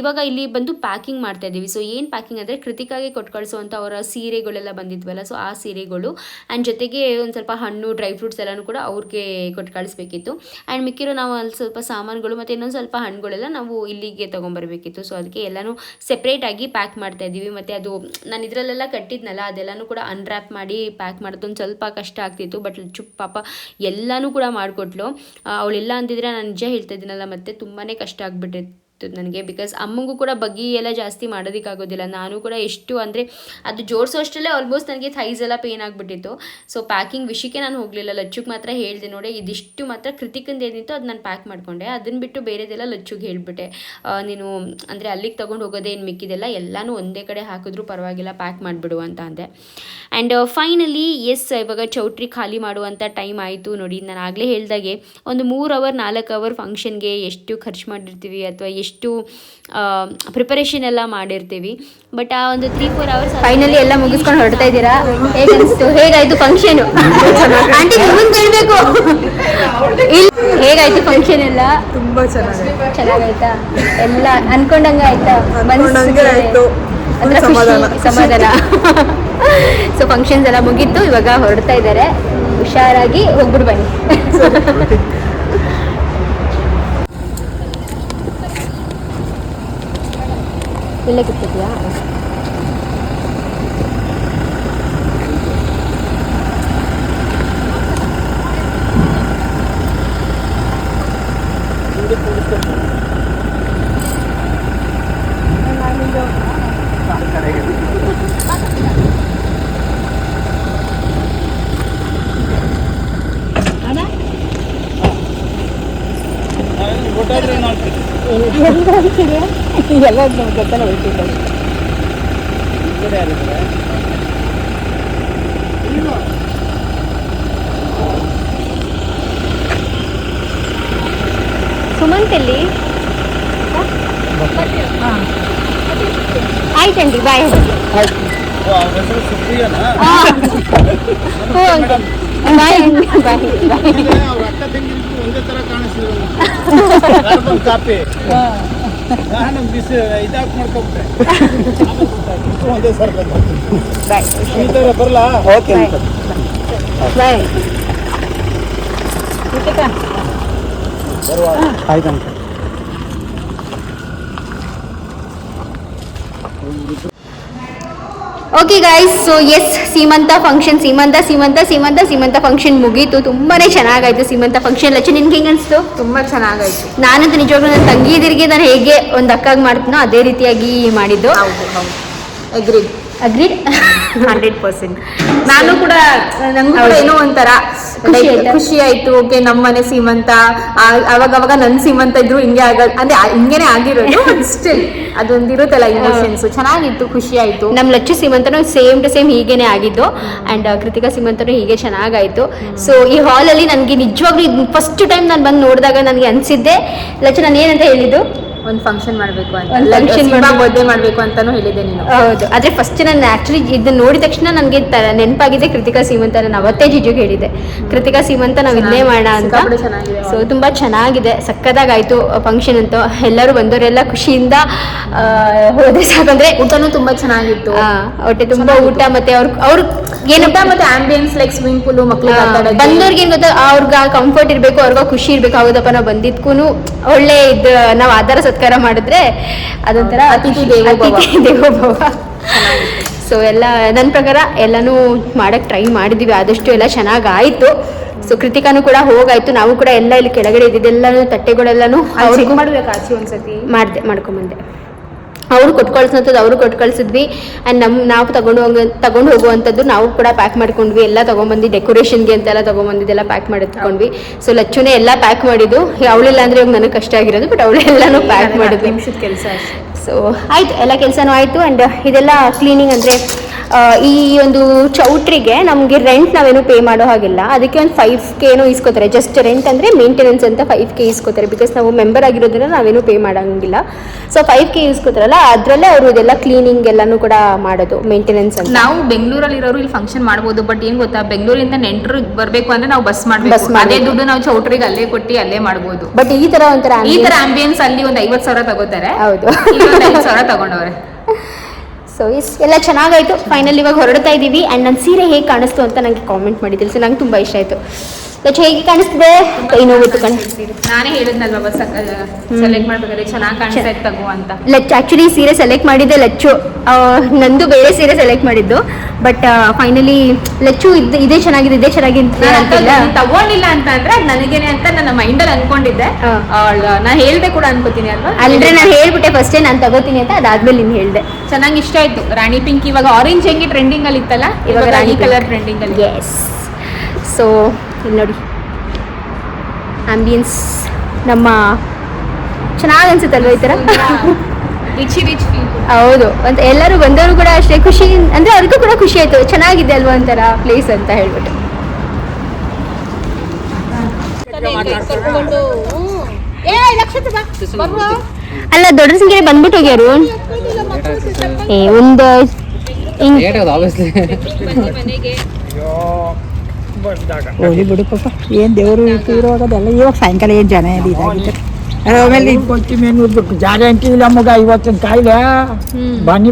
ಇವಾಗ ಇಲ್ಲಿ ಬಂದು ಪ್ಯಾಕಿಂಗ್ ಮಾಡ್ತಾ ಇದ್ದೀವಿ. ಸೊ ಏನು ಪ್ಯಾಕಿಂಗ್ ಅಂದರೆ ಕೃತಿಕಾಗೆ ಕೊಟ್ಟು ಕಳಿಸುವಂಥ ಅವರ ಸೀರೆಗಳೆಲ್ಲ ಬಂದಿದ್ವಲ್ಲ, ಸೊ ಆ ಸೀರೆಗಳು ಆ್ಯಂಡ್ ಜೊತೆಗೆ ಒಂದು ಸ್ವಲ್ಪ ಹಣ್ಣು ಡ್ರೈ ಫ್ರೂಟ್ಸ್ ಎಲ್ಲನೂ ಕೂಡ ಅವ್ರಿಗೆ ಕೊಟ್ಟು ಕಳಿಸ್ಬೇಕಿತ್ತು. ಆ್ಯಂಡ್ ಮಿಕ್ಕಿರೋ ನಾವು ಅಲ್ಲಿ ಸ್ವಲ್ಪ ಸಾಮಾನುಗಳು ಮತ್ತು ಇನ್ನೊಂದು ಸ್ವಲ್ಪ ಹಣ್ಣುಗಳೆಲ್ಲ ನಾವು ಇಲ್ಲಿಗೆ ತೊಗೊಂಬರ್ಬೇಕಿತ್ತು. ಸೊ ಅದಕ್ಕೆ ಎಲ್ಲನೂ ಸೆಪ್ರೇಟಾಗಿ ಪ್ಯಾಕ್ ಮಾಡ್ತಾ ಇದ್ದೀವಿ. ಮತ್ತು ಅದು ನಾನು ಇದರಲ್ಲೆಲ್ಲ ಕಟ್ಟಿದ್ನಲ್ಲ, ಅದೆಲ್ಲನೂ ಕೂಡ ಅನ್ರ್ಯಾಪ್ ಮಾಡಿ ಪ್ಯಾಕ್ ಮಾಡೋದು ಒಂದು ಸ್ವಲ್ಪ ಕಷ್ಟ ಆಗ್ತಿತ್ತು. ಬಟ್ ಚುಪ್ ಪಾಪ ಎಲ್ಲನೂ ಕೂಡ ಮಾಡಿಕೊಟ್ಲು. ಅವಳೆಲ್ಲ ಅಂದಿದ್ರೆ ನಾನು ನಿಜ ಹೇಳ್ತಾ ಇದ್ದೀನಲ್ಲ, ಮತ್ತೆ ತುಂಬಾ ಕಷ್ಟ ಆಗಿಬಿಟ್ಟಿತ್ತು ನನಗೆ. ಬಿಕಾಸ್ ಅಮ್ಮಂಗೂ ಕೂಡ ಬಗ್ಗಿ ಎಲ್ಲ ಜಾಸ್ತಿ ಮಾಡೋದಕ್ಕಾಗೋದಿಲ್ಲ. ನಾನು ಕೂಡ ಎಷ್ಟು ಅಂದರೆ ಅದು ಜೋಡಿಸೋ ಅಷ್ಟರಲ್ಲೇ ಆಲ್ಮೋಸ್ಟ್ ನನಗೆ ಥೈಸ್ ಎಲ್ಲ ಪೇನ್ ಆಗಿಬಿಟ್ಟಿತ್ತು. ಸೊ ಪ್ಯಾಕಿಂಗ್ ವಿಷಯಕ್ಕೆ ನಾನು ಹೋಗಲಿಲ್ಲ, ಲಚ್ಚುಗೆ ಮಾತ್ರ ಹೇಳಿದೆ, ನೋಡಿ ಇದಿಷ್ಟು ಮಾತ್ರ ಕೃತಿಕಂದು ಏನಿತ್ತು ಅದು ನಾನು ಪ್ಯಾಕ್ ಮಾಡಿಕೊಂಡೆ, ಅದನ್ನು ಬಿಟ್ಟು ಬೇರೆದೆಲ್ಲ ಲಚ್ಚುಗೆ ಹೇಳಿಬಿಟ್ಟೆ, ನೀನು ಅಂದರೆ ಅಲ್ಲಿಗೆ ತೊಗೊಂಡು ಹೋಗೋದೇನು ಮಿಕ್ಕಿದೆಲ್ಲ ಎಲ್ಲನೂ ಒಂದೇ ಕಡೆ ಹಾಕಿದ್ರೂ ಪರವಾಗಿಲ್ಲ, ಪ್ಯಾಕ್ ಮಾಡಿಬಿಡು ಅಂತ ಅಂದೆ. ಆ್ಯಂಡ್ ಫೈನಲಿ ಎಸ್, ಇವಾಗ ಚೌಟ್ರಿ ಖಾಲಿ ಮಾಡುವಂಥ ಟೈಮ್ ಆಯಿತು. ನೋಡಿ ನಾನು ಆಗಲೇ ಹೇಳ್ದಾಗೆ ಒಂದು 3 ಅವರ್ 4 ಅವರ್ ಫಂಕ್ಷನ್ಗೆ ಎಷ್ಟು ಖರ್ಚು ಮಾಡಿರ್ತೀವಿ ಅಥವಾ ಎಷ್ಟು ಪ್ರಿಪರೇಷನ್ ಎಲ್ಲ ಮಾಡಿರ್ತೀವಿ. ಬಟ್ ಆ ಒಂದು 3-4 ಅವರ್ಸ್ ಫೈನಲಿ ಎಲ್ಲ ಮುಗಿಸ್ಕೊಂಡು ಹೊರಡ್ತಾ ಇದ್ದೀರಾ. ಹೇಗನ್ನಿಸ್ತು, ಹೇಗಾಯಿತು ಫಂಕ್ಷನು? ಆಂಟಿ ನಿಮ್ಮನ್ನು ಕೇಳಬೇಕು, ಹೇಗಾಯಿತು ಫಂಕ್ಷನ್ ಎಲ್ಲ? ತುಂಬ ಚೆನ್ನಾಗಾಯ್ತಾ? ಎಲ್ಲ ಅನ್ಕೊಂಡಂಗೆ ಆಯ್ತಾ? ಅಂದ್ರೆ ಸಮಾಧಾನ. ಸೊ ಫಂಕ್ಷನ್ಸ್ ಎಲ್ಲ ಮುಗೀತು, ಇವಾಗ ಹೊರಡ್ತಾ ಇದ್ದಾರೆ. ಹುಷಾರಾಗಿ ಹೋಗ್ಬಿಟ್ಟು ಬನ್ನಿ. ಇಲ್ಲೇ ಕಿತ್ತಿದ್ಯಾ? ಎಲ್ಲ ನಮ್ಗೆ ಗೊತ್ತಲ್ಲ ಹೋಗ್ತಿಲ್ಲ. ಸುಮಂತ್ ಎಲ್ಲಿ? ಆಯ್ತಂಡಿ ಬಾಯ್. ಬಾಯ್ ಬಾಯ್ ಒಂದೇ ತರ ಕಾಣಿಸ್ತಿದ್ರು ಕಾಪಿ ನಾನು ಬಿಸಿ ಇದಾಕ್ ಮಾಡ್ಕೊಬಿಟ್ಟೆ ಒಂದೇ ಸರ್ ಬಾಯ್ ಈ ತರ ಬರಲ್ಲ. Okay bye. ಆಯ್ತು. Okay guys, so yes seemantha function seemantha function ಮುಗೀತು. ತುಂಬಾನೇ ಚೆನ್ನಾಗಾಯ್ತು ಸೀಮಂತ ಫಂಕ್ಷನ್. ಲಚ್ಚು ನಿನ್ಗೆ ಹೆಂಗೆ ಅನಿಸ್ತು? ತುಂಬಾ ಚೆನ್ನಾಗಾಯ್ತು. ನಾನಂತೂ ನಿಜವಾಗ್ಲೂ ನನ್ನ ತಂಗಿಯರಿಗೆ ನಾನು ಹೇಗೆ ಒಂದು ಅಕ್ಕಾಗಿ ಮಾಡ್ತೀನೋ ಅದೇ ರೀತಿಯಾಗಿ ಮಾಡಿದ್ದು. ಹೌದು ಹೌದು, ಅಗ್ರೀಡ್ ಅಗ್ರೀಡ್ 100%. ನಾನು ಕೂಡ ನಂಗೂ ಕೂಡ ಹೌದು. ಏನೋ ಒಂಥರ ಖುಷಿ ಆಯ್ತಾ? ಖುಷಿ ಆಯ್ತು. ಓಕೆ, ನಮ್ಮನೆ ಸೀಮಂತ ಅವಾಗ ನನ್ ಸೀಮಂತ ಇದ್ರು ಹಿಂಗೆ ಆಗೋದು, ಅಂದ್ರೆ ಹಿಂಗೇನೆ ಆಗಿರೋದು. ಸ್ಟಿಲ್ ಅದೊಂದು ಇರುತ್ತಲ್ಲ ಇಮೋಷನ್ಸ್, ಚೆನ್ನಾಗಿತ್ತು, ಖುಷಿ ಆಯ್ತು. ನಮ್ಮ ಲಚ್ಚು ಸೀಮಂತನೂ ಸೇಮ್ ಟು ಸೇಮ್ ಹೀಗೇನೆ ಆಗಿದ್ದು. ಆ್ಯಂಡ್ ಕೃತಿಕಾ ಸೀಮಂತನೂ ಹೀಗೆ ಚೆನ್ನಾಗಾಯಿತು. ಸೊ ಈ ಹಾಲಲ್ಲಿ ನನಗೆ ನಿಜವಾಗ್ಲೂ ಫಸ್ಟ್ ಟೈಮ್ ನಾನು ಬಂದು ನೋಡಿದಾಗ ನನಗೆ ಅನಿಸಿದ್ದೆ, ಲಚ್ಚು ನಾನು ಏನಂತ ಹೇಳಿದ್ದು, ಒಂದು ಫಂಕ್ಷನ್ ಮಾಡಬೇಕು ಅಂತ, ಒಂದ್ function ಬರ್ಡೇ ಮಾಡಬೇಕು ಅಂತಾನು ಹೇಳಿದೆ ನೀನು. ಹೌದು. ಆದರೆ ಫಸ್ಟ್ ನಾನು ಆ್ಯಕ್ಚುಲಿ ಇದನ್ನ ನೋಡಿದ ತಕ್ಷಣ ನನಗೆ ನೆನಪಾಗಿದೆ ಕೃತಿಕಾ ಸೀಮಂತ. ನಾನು ಅವತ್ತೇ ಜಿಜುಗೆ ಹೇಳಿದೆ, ಕೃತಿಕಾ ಸೀಮಂತ ನಾವು ಇಲ್ಲೇ ಮಾಡೋಣ ಅಂತ. ಸಿಕ್ಕಾಪಟ್ಟೆ ಚೆನ್ನಾಗಿದೆ. ಸೊ ತುಂಬ ಚೆನ್ನಾಗಿದೆ, ಸಕ್ಕದಾಗಾಯಿತು ಫಂಕ್ಷನ್ ಅಂತೂ. ಎಲ್ಲರೂ ಬಂದವರೆಲ್ಲ ಖುಷಿಯಿಂದ ಹೋದೆ ಸಾಕಂದ್ರೆ. ಊಟನೂ ತುಂಬಾ ಚೆನ್ನಾಗಿತ್ತು. ಹೊಟ್ಟೆ ತುಂಬ ಊಟ, ಮತ್ತೆ ಅವ್ರು ಏನಪ್ಪ ಮತ್ತೆ ಆಂಬಿಯನ್ಸ್ ಲೈಕ್ ಸ್ವಿಮ್ಮಿಂಗ್ ಪೂಲ್, ಮಕ್ಳಿಗೆ ಬಂದವ್ರಿಗೆ ಏನು ಗೊತ್ತಾ, ಅವ್ರಿಗೆ ಕಂಫರ್ಟ್ ಇರಬೇಕು, ಅವ್ರಿಗೆ ಖುಷಿ ಇರಬೇಕು. ಹೌದಪ್ಪ, ನಾವು ಬಂದಿದ್ಕೂ ಒಳ್ಳೆ ಇದು ನಾವು ಆಧಾರ ಸತ್ಕಾರ ಮಾಡಿದ್ರೆ ಅದೊಂಥರ ಅತಿಥಿ ದೇವೋಭವ. ದೇವೋಭವ. ಸೊ ಎಲ್ಲ ನನ್ನ ಪ್ರಕಾರ ಎಲ್ಲನೂ ಮಾಡಕ್ಕೆ ಟ್ರೈ ಮಾಡಿದ್ದೀವಿ, ಆದಷ್ಟು ಎಲ್ಲ ಚೆನ್ನಾಗಾಯಿತು. ಸೊ ಕೃತಿಕಾನು ಕೂಡ ಹೋಗಾಯ್ತು. ನಾವು ಕೂಡ ಎಲ್ಲ ಇಲ್ಲಿ ಕೆಳಗಡೆ ಇದ್ದಿದ್ದೆಲ್ಲನೂ ತಟ್ಟೆಗಳೆಲ್ಲನೂ ಅವ್ರಿಗೆ ಮಾಡ್ಬೇಕು ಆಚೆ ಒಂದ್ಸತಿ ಮಾಡ್ಕೊಂಬಂದೆ. ಅವರು ಕೊಟ್ಟು ಕಳ್ಸೋಂಥದ್ದು ಅವರು ಕೊಟ್ಟು ಕಳಿಸಿದ್ವಿ. ಆ್ಯಂಡ್ ನಾವು ತಗೊಂಡು ಹೋಗುವಂಥದ್ದು ನಾವು ಕೂಡ ಪ್ಯಾಕ್ ಮಾಡ್ಕೊಂಡ್ವಿ. ಎಲ್ಲ ತೊಗೊಂಬಂದು ಡೆಕೋರೇಷನ್ಗೆ ಅಂತೆಲ್ಲ ತೊಗೊಂಬಂದಿದ್ದೆಲ್ಲ ಪ್ಯಾಕ್ ಮಾಡಿ ತಗೊಂಡ್ವಿ. ಸೊ ಲಚ್ಚುನೇ ಎಲ್ಲ ಪ್ಯಾಕ್ ಮಾಡಿದ್ದು. ಅವಳಿಲ್ಲ ಅಂದರೆ ಇವಾಗ ನನಗೆ ಕಷ್ಟ ಆಗಿರೋದು, ಬಟ್ ಅವಳೆಲ್ಲನೂ ಪ್ಯಾಕ್ ಮಾಡಿದ್ವಿ. ನಿಮಿಷದ ಕೆಲಸ ಅಷ್ಟೇ. ಸೊ ಆಯಿತು, ಎಲ್ಲ ಕೆಲಸನೂ ಆಯಿತು. ಆ್ಯಂಡ್ ಇದೆಲ್ಲ ಕ್ಲೀನಿಂಗ್ ಅಂದರೆ ಈ ಒಂದು ಚೌಟ್ರಿಗೆ ನಮಗೆ ರೆಂಟ್ ನಾವೇನು ಪೇ ಮಾಡೋ ಹಾಗಿಲ್ಲ. ಅದಕ್ಕೆ ಒಂದು 5K ಏನೋ ಇಸ್ಕೋತಾರೆ. ಜಸ್ಟ್ ರೆಂಟ್ ಅಂದರೆ ಮೇಂಟೆನೆನ್ಸ್ ಅಂತ 5K ಇಸ್ಕೋತಾರೆ. ಬಿಕಾಸ್ ನಾವು ಮೆಂಬರ್ ಆಗಿರೋದ್ರಿಂದ ನಾವೇನು ಪೇ ಮಾಡೋಂಗಿಲ್ಲ. ಸೊ 5K ಇಸ್ಕೋತಾರಲ್ಲ, ಅದರಲ್ಲೇ ಅವರು ಇದೆಲ್ಲ ಕ್ಲೀನಿಂಗ್ ಎಲ್ಲನೂ ಕೂಡ ಮಾಡೋದು, ಮೇಂಟೆನೆನ್ಸ್ ಅಂತ. ನಾವು ಬೆಂಗಳೂರಲ್ಲಿ ಇರೋರು ಇಲ್ಲಿ ಫಂಕ್ಷನ್ ಮಾಡ್ಬೋದು, ಬಟ್ ಏನ್ ಗೊತ್ತಾ, ಬೆಂಗಳೂರಿಂದ ನೆಂಟರು ಬರ್ಬೇಕು ಅಂದ್ರೆ ನಾವು ಬಸ್ ಮಾಡ್ಬೇಕು. ಅದೇ ದುಡ್ಡು ನಾವು ಚೌಟ್ರಿಗೆ ಅಲ್ಲೇ ಕೊಟ್ಟು ಅಲ್ಲೇ ಮಾಡ್ಬೋದು. ಬಟ್ ಈ ಥರ ಒಂಥರ ಈ ತರ ಆಂಬಿಯನ್ಸ್ ಅಲ್ಲಿ ಒಂದು 50,000 ತಗೋತಾರೆ. ಹೌದು. 5,000 ತಗೊಂಡವ್ರೆ. ಸೊ ಎಲ್ಲ ಚೆನ್ನಾಗಾಯಿತು. ಫೈನಲ್ ಇವಾಗ ಹೊರಡ್ತಾ ಇದ್ದೀವಿ. ಆ್ಯಂಡ್ ನನ್ನ ಸೀರೆ ಹೇಗೆ ಕಾಣಿಸ್ತು ಅಂತ ನನಗೆ ಕಾಮೆಂಟ್ ಮಾಡಿ ತಿಳಿಸಿ. ನಂಗೆ ತುಂಬ ಇಷ್ಟ ಆಯಿತು. ಲಚ್ಚು ಹೇಗೆ ಕಾಣಿಸ್ತಿದೆ? ಕೈ ನೋವಿತ್ತು ಕಣ್. ನಾನೇ ಹೇಳಿದ್ನಲ್ವ ಬಸ್ ಸೆಲೆಕ್ಟ್ ಮಾಡ್ಬೇಕಾದ್ರೆ ಚೆನ್ನಾಗಿ ಕಾಣಿಸ್ತಾ ಇತ್ತು ತಗೋ ಅಂತ. ಲಚ್ಚು ಆ್ಯಕ್ಚುಲಿ ಸೀರೆ ಸೆಲೆಕ್ಟ್ ಮಾಡಿದ್ದೆ ಲಚ್ಚು. ನಂದು ಬೇರೆ ಸೀರೆ ಸೆಲೆಕ್ಟ್ ಮಾಡಿದ್ದು. ಬಟ್ ಫೈನಲಿ ಲಚ್ಚು ಇದೇ ಚೆನ್ನಾಗಿದೆ ಅಂತಿಲ್ಲ. ತಗೊಂಡಿಲ್ಲ ಅಂತ ಅಂದ್ರೆ ಅದು ನನಗೇನೆ ಅಂತ ನನ್ನ ಮೈಂಡಲ್ಲಿ ಅನ್ಕೊಂಡಿದ್ದೆ. ನಾನು ಹೇಳ್ದೆ ಕೂಡ ಅನ್ಕೋತೀನಿ ಅಲ್ವಾ. ಅಂದ್ರೆ ನಾನು ಹೇಳ್ಬಿಟ್ಟೆ ಫಸ್ಟೇ ನಾನು ತಗೋತೀನಿ ಅಂತ, ಅದಾದ್ಮೇಲೆ ನೀನು ಹೇಳಿದೆ. ಚೆನ್ನಾಗಿ ಇಷ್ಟ ಆಯ್ತು. ರಾಣಿ ಪಿಂಕ್, ಇವಾಗ ಆರೆಂಜ್ ಹೆಂಗೆ ಟ್ರೆಂಡಿಂಗ್ ಅಲ್ಲಿ ಇತ್ತಲ್ಲ, ಇವಾಗ ರಾಣಿ ಕಲರ್ ಟ್ರೆಂಡಿಂಗ್ ಅಲ್ಲಿ. ಎಸ್. ಸೊ ಇಲ್ಲಿ ನೋಡಿ ಆಂಬಿಯನ್ಸ್ ನಮ್ಮ ಚೆನ್ನಾಗಿ ಅನ್ಸುತ್ತಲ್ವ ಈ ಥರ. Rich feel. ಹೌದು, ಅಂತ ಎಲ್ಲರೂ ಬಂದವರು ಕೂಡ ಅಷ್ಟೇ ಖುಷಿ, ಅಂದರೆ ಅವ್ರಿಗೂ ಕೂಡ ಖುಷಿ ಆಯಿತು. ಚೆನ್ನಾಗಿದೆ ಅಲ್ವಾ ಒಂಥರ ಪ್ಲೇಸ್ ಅಂತ ಹೇಳ್ಬಿಟ್ಟು. ಅಲ್ಲ, ದೊಡ್ಡ ಸಂಖ್ಯೆ ಬಂದ್ಬಿಟ್ಟು ಹೋಗ್ಯಾರು. ಒಂದು ಹೋಗಿ ಬಿಡು ಪಾಪ, ಏನು ದೇವರು ಇರೋದಲ್ಲ. ಇವಾಗ ಸಾಯಂಕಾಲ ಏನು ಜನ ಇದಾಗಿದೆ. ಆಮೇಲೆ ಕೊಡ್ತೀನಿ ಗ್ಯಾರಂಟಿ ಇಲ್ಲ ಮಗ. ಇವತ್ತಿನ ಕಾಯಿಲೆ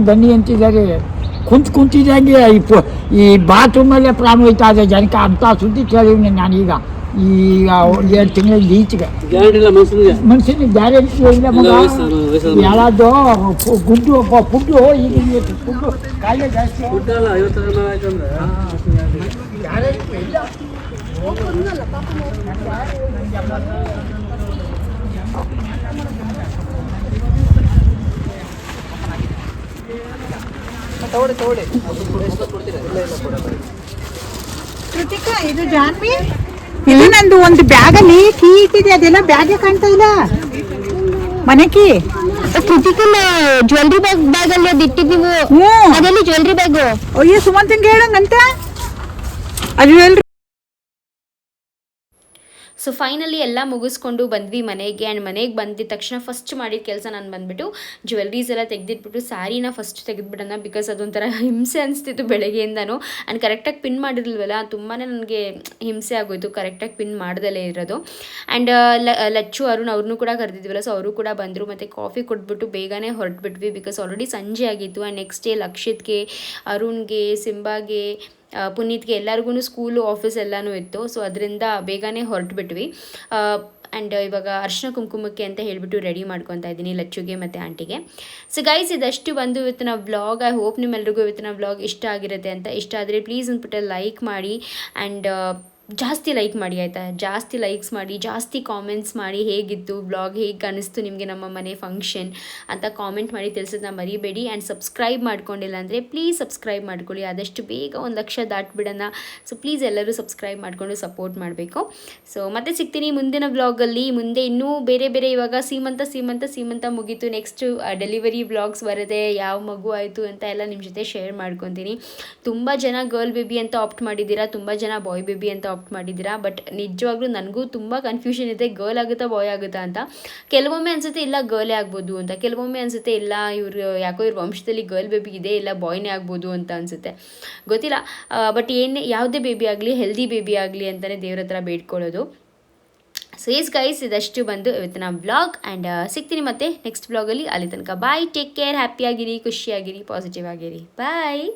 ಬನ್ನಿ ಅಂತಿದ್ದಾರೆ. ಕುಂತಿದ್ದಂಗೆ ಈ ಬಾತ್ರೂಮಲ್ಲೇ ಪ್ರಾಣ ಹೋಯ್ತಾ ಇದೆ ಜನಕ್ಕೆ. ಅಂತ ಸುದ್ದಿ ಕೇಳಿವ್ನಿ ನಾನೀಗ. ಈಗ 2 ತಿಂಗಳ ಈಚೆಗೆ ಮನುಷ್ಯನಿಗೆ ಗ್ಯಾರಂಟಿ ಇಲ್ಲ ಮಗ. ಯಾರಾದ್ರು ಗುಡ್ಡು ಫುಡ್ಡು ಈಗ ಫುಡ್ಡು ಕಾಯಿಲೆ ಜಾಸ್ತಿ. ಗ್ಯಾರಂಟಿ ಇಲ್ಲ. ಕೃತಿಕಾ, ಇದು ಜಾನ್ವಿ. ಇದು ನಂದು ಒಂದು ಬ್ಯಾಗಲ್ಲಿ ಕೀ ಇಟ್ಟಿದೆ, ಅದೆಲ್ಲ ಬ್ಯಾಗೆ ಕಾಣ್ತಾ ಇಲ್ಲ. ಮನೆಕಿ ಕೃತಿಕಲ್ ಜ್ಯುವೆಲ್ರಿ ಬ್ಯಾಗ್ ಅಲ್ಲಿ ಅದು ಇಟ್ಟಿದ್ದೀವಿ. ಹ್ಞೂ ಅದೆಲ್ಲಿ ಜ್ಯುವೆಲ್ರಿ ಬ್ಯಾಗು? ಅಯ್ಯೋ ಸುಮಂತಂಗೆ ಹೇಳಂಗಂತ ಅದು ಹೇಳ್ರಿ. ಸೊ ಫೈನಲಿ ಎಲ್ಲ ಮುಗಿಸ್ಕೊಂಡು ಬಂದ್ವಿ ಮನೆಗೆ. ಆ್ಯಂಡ್ ಮನೆಗೆ ಬಂದಿದ ತಕ್ಷಣ ಫಸ್ಟ್ ಮಾಡಿದ ಕೆಲಸ ನಾನು ಬಂದುಬಿಟ್ಟು ಜ್ಯುವೆಲ್ರೀಸ್ ಎಲ್ಲ ತೆಗೆದಿಟ್ಬಿಟ್ಟು ಸ್ಯಾರಿನ ಫಸ್ಟ್ ತೆಗೆದ್ಬಿಡೋಣ. ಬಿಕಾಸ್ ಅದೊಂಥರ ಹಿಂಸೆ ಅನಿಸ್ತಿತ್ತು ಬೆಳಗ್ಗೆಯಿಂದನೂ. ಆ್ಯಂಡ್ ಕರೆಕ್ಟಾಗಿ ಪಿನ್ ಮಾಡಿರಲ್ವಲ್ಲ, ತುಂಬಾ ನನಗೆ ಹಿಂಸೆ ಆಗೋಯಿತು ಕರೆಕ್ಟಾಗಿ ಪಿನ್ ಮಾಡ್ದಲೇ ಇರೋದು. ಆ್ಯಂಡ್ ಲಚ್ಚು ಅರುಣ್ ಅವ್ರನ್ನೂ ಕೂಡ ಕರೆದಿದ್ವಲ್ಲ, ಸೊ ಅವರು ಕೂಡ ಬಂದರು. ಮತ್ತು ಕಾಫಿ ಕೊಟ್ಬಿಟ್ಟು ಬೇಗನೆ ಹೊರಟ್ಬಿಟ್ವಿ ಬಿಕಾಸ್ ಆಲ್ರೆಡಿ ಸಂಜೆ ಆಗಿತ್ತು. ಆ್ಯಂಡ್ ನೆಕ್ಸ್ಟ್ ಡೇ ಲಕ್ಷಿತ್ಗೆ, ಅರುಣ್ಗೆ, ಸಿಂಬಾಗೆ, ಪುನೀತ್ಗೆ ಎಲ್ಲರಿಗೂ ಸ್ಕೂಲು ಆಫೀಸ್ ಎಲ್ಲನೂ ಇತ್ತು. ಸೊ ಅದರಿಂದ ಬೇಗನೆ ಹೊರಟ್ಬಿಟ್ವಿ. ಆ್ಯಂಡ್ ಇವಾಗ ಅರ್ಶಿನ ಕುಂಕುಮಕ್ಕೆ ಅಂತ ಹೇಳಿಬಿಟ್ಟು ರೆಡಿ ಮಾಡ್ಕೊತಾ ಇದ್ದೀನಿ ಲಚ್ಚುಗೆ ಮತ್ತು ಆಂಟಿಗೆ. ಸೊ ಗೈಸ್, ಇದಷ್ಟು ಬಂದು ಇವತ್ತಿನ ವ್ಲಾಗ್. ಐ ಹೋಪ್ ನಿಮ್ಮೆಲ್ರಿಗೂ ಇವತ್ತಿನ ವ್ಲಾಗ್ ಇಷ್ಟ ಆಗಿರುತ್ತೆ ಅಂತ. ಇಷ್ಟ ಆದರೆ ಪ್ಲೀಸ್ ಅಂದ್ಬಿಟ್ಟು ಲೈಕ್ ಮಾಡಿ. ಆ್ಯಂಡ್ ಜಾಸ್ತಿ ಲೈಕ್ ಮಾಡಿ ಆಯಿತಾ, ಜಾಸ್ತಿ ಲೈಕ್ಸ್ ಮಾಡಿ, ಜಾಸ್ತಿ ಕಾಮೆಂಟ್ಸ್ ಮಾಡಿ. ಹೇಗಿತ್ತು ವ್ಲಾಗ್, ಹೇಗೆ ಕಾಣಿಸ್ತು ನಿಮಗೆ ನಮ್ಮ ಮನೆ ಫಂಕ್ಷನ್ ಅಂತ ಕಾಮೆಂಟ್ ಮಾಡಿ ತಿಳಿಸೋದನ್ನ ಮರಿಬೇಡಿ. ಆ್ಯಂಡ್ ಸಬ್ಸ್ಕ್ರೈಬ್ ಮಾಡ್ಕೊಂಡಿಲ್ಲ ಅಂದರೆ ಪ್ಲೀಸ್ ಸಬ್ಸ್ಕ್ರೈಬ್ ಮಾಡ್ಕೊಳ್ಳಿ. ಆದಷ್ಟು ಬೇಗ 1,00,000 ದಾಟ್ಬಿಡೋಣ. ಸೊ ಪ್ಲೀಸ್ ಎಲ್ಲರೂ ಸಬ್ಸ್ಕ್ರೈಬ್ ಮಾಡಿಕೊಂಡು ಸಪೋರ್ಟ್ ಮಾಡಬೇಕು. ಸೊ ಮತ್ತೆ ಸಿಗ್ತೀನಿ ಮುಂದಿನ ವ್ಲಾಗಲ್ಲಿ. ಮುಂದೆ ಇನ್ನೂ ಬೇರೆ ಬೇರೆ, ಇವಾಗ ಸೀಮಂತ ಮುಗೀತು. ನೆಕ್ಸ್ಟ್ ಡೆಲಿವರಿ ವ್ಲಾಗ್ಸ್ ಬರುತ್ತೆ, ಯಾವ ಮಗು ಆಯಿತು ಅಂತ ಎಲ್ಲ ನಿಮ್ಮ ಜೊತೆ ಶೇರ್ ಮಾಡ್ಕೊತೀನಿ. ತುಂಬ ಜನ ಗರ್ಲ್ ಬೇಬಿ ಅಂತ ಆಪ್ಟ್ ಮಾಡಿದ್ದೀರಾ, ತುಂಬ ಜನ ಬಾಯ್ ಬೇಬಿ ಅಂತ ಆಪ್ಟ್ ಮಾಡಿದ್ದೀರಾ. ಬಟ್ ನಿಜವಾಗ್ಲೂ ನನಗೂ ತುಂಬ ಕನ್ಫ್ಯೂಷನ್ ಇದೆ, ಗರ್ಲ್ ಆಗುತ್ತಾ ಬಾಯ್ ಆಗುತ್ತಾ ಅಂತ. ಕೆಲವೊಮ್ಮೆ ಅನಿಸುತ್ತೆ ಇಲ್ಲ ಗರ್ಲೇ ಆಗ್ಬೋದು ಅಂತ, ಕೆಲವೊಮ್ಮೆ ಅನಿಸುತ್ತೆ ಇಲ್ಲ ಇವ್ರು ಯಾಕೋ ಇವ್ರ ವಂಶದಲ್ಲಿ ಗರ್ಲ್ ಬೇಬಿ ಇದೆ, ಇಲ್ಲ ಬಾಯ್ನೇ ಆಗ್ಬೋದು ಅಂತ ಅನಿಸುತ್ತೆ, ಗೊತ್ತಿಲ್ಲ. ಬಟ್ ಯಾವುದೇ ಬೇಬಿ ಆಗಲಿ ಹೆಲ್ದಿ ಬೇಬಿ ಆಗಲಿ ಅಂತಲೇ ದೇವ್ರ ಹತ್ರ ಬೇಡ್ಕೊಳ್ಳೋದು. ಸೊ ಎಸ್ ಗೈಸ್, ಇದಷ್ಟು ಬಂದು ಇವತ್ತಿನ ವ್ಲಾಗ್. ಆ್ಯಂಡ್ ಸಿಗ್ತೀನಿ ಮತ್ತೆ ನೆಕ್ಸ್ಟ್ ವ್ಲಾಗಲ್ಲಿ. ಅಲ್ಲಿ ತನಕ ಬಾಯ್, ಟೇಕ್ ಕೇರ್, ಹ್ಯಾಪಿಯಾಗಿರಿ, ಖುಷಿಯಾಗಿರಿ, ಪಾಸಿಟಿವ್ ಆಗಿರಿ, ಬಾಯ್.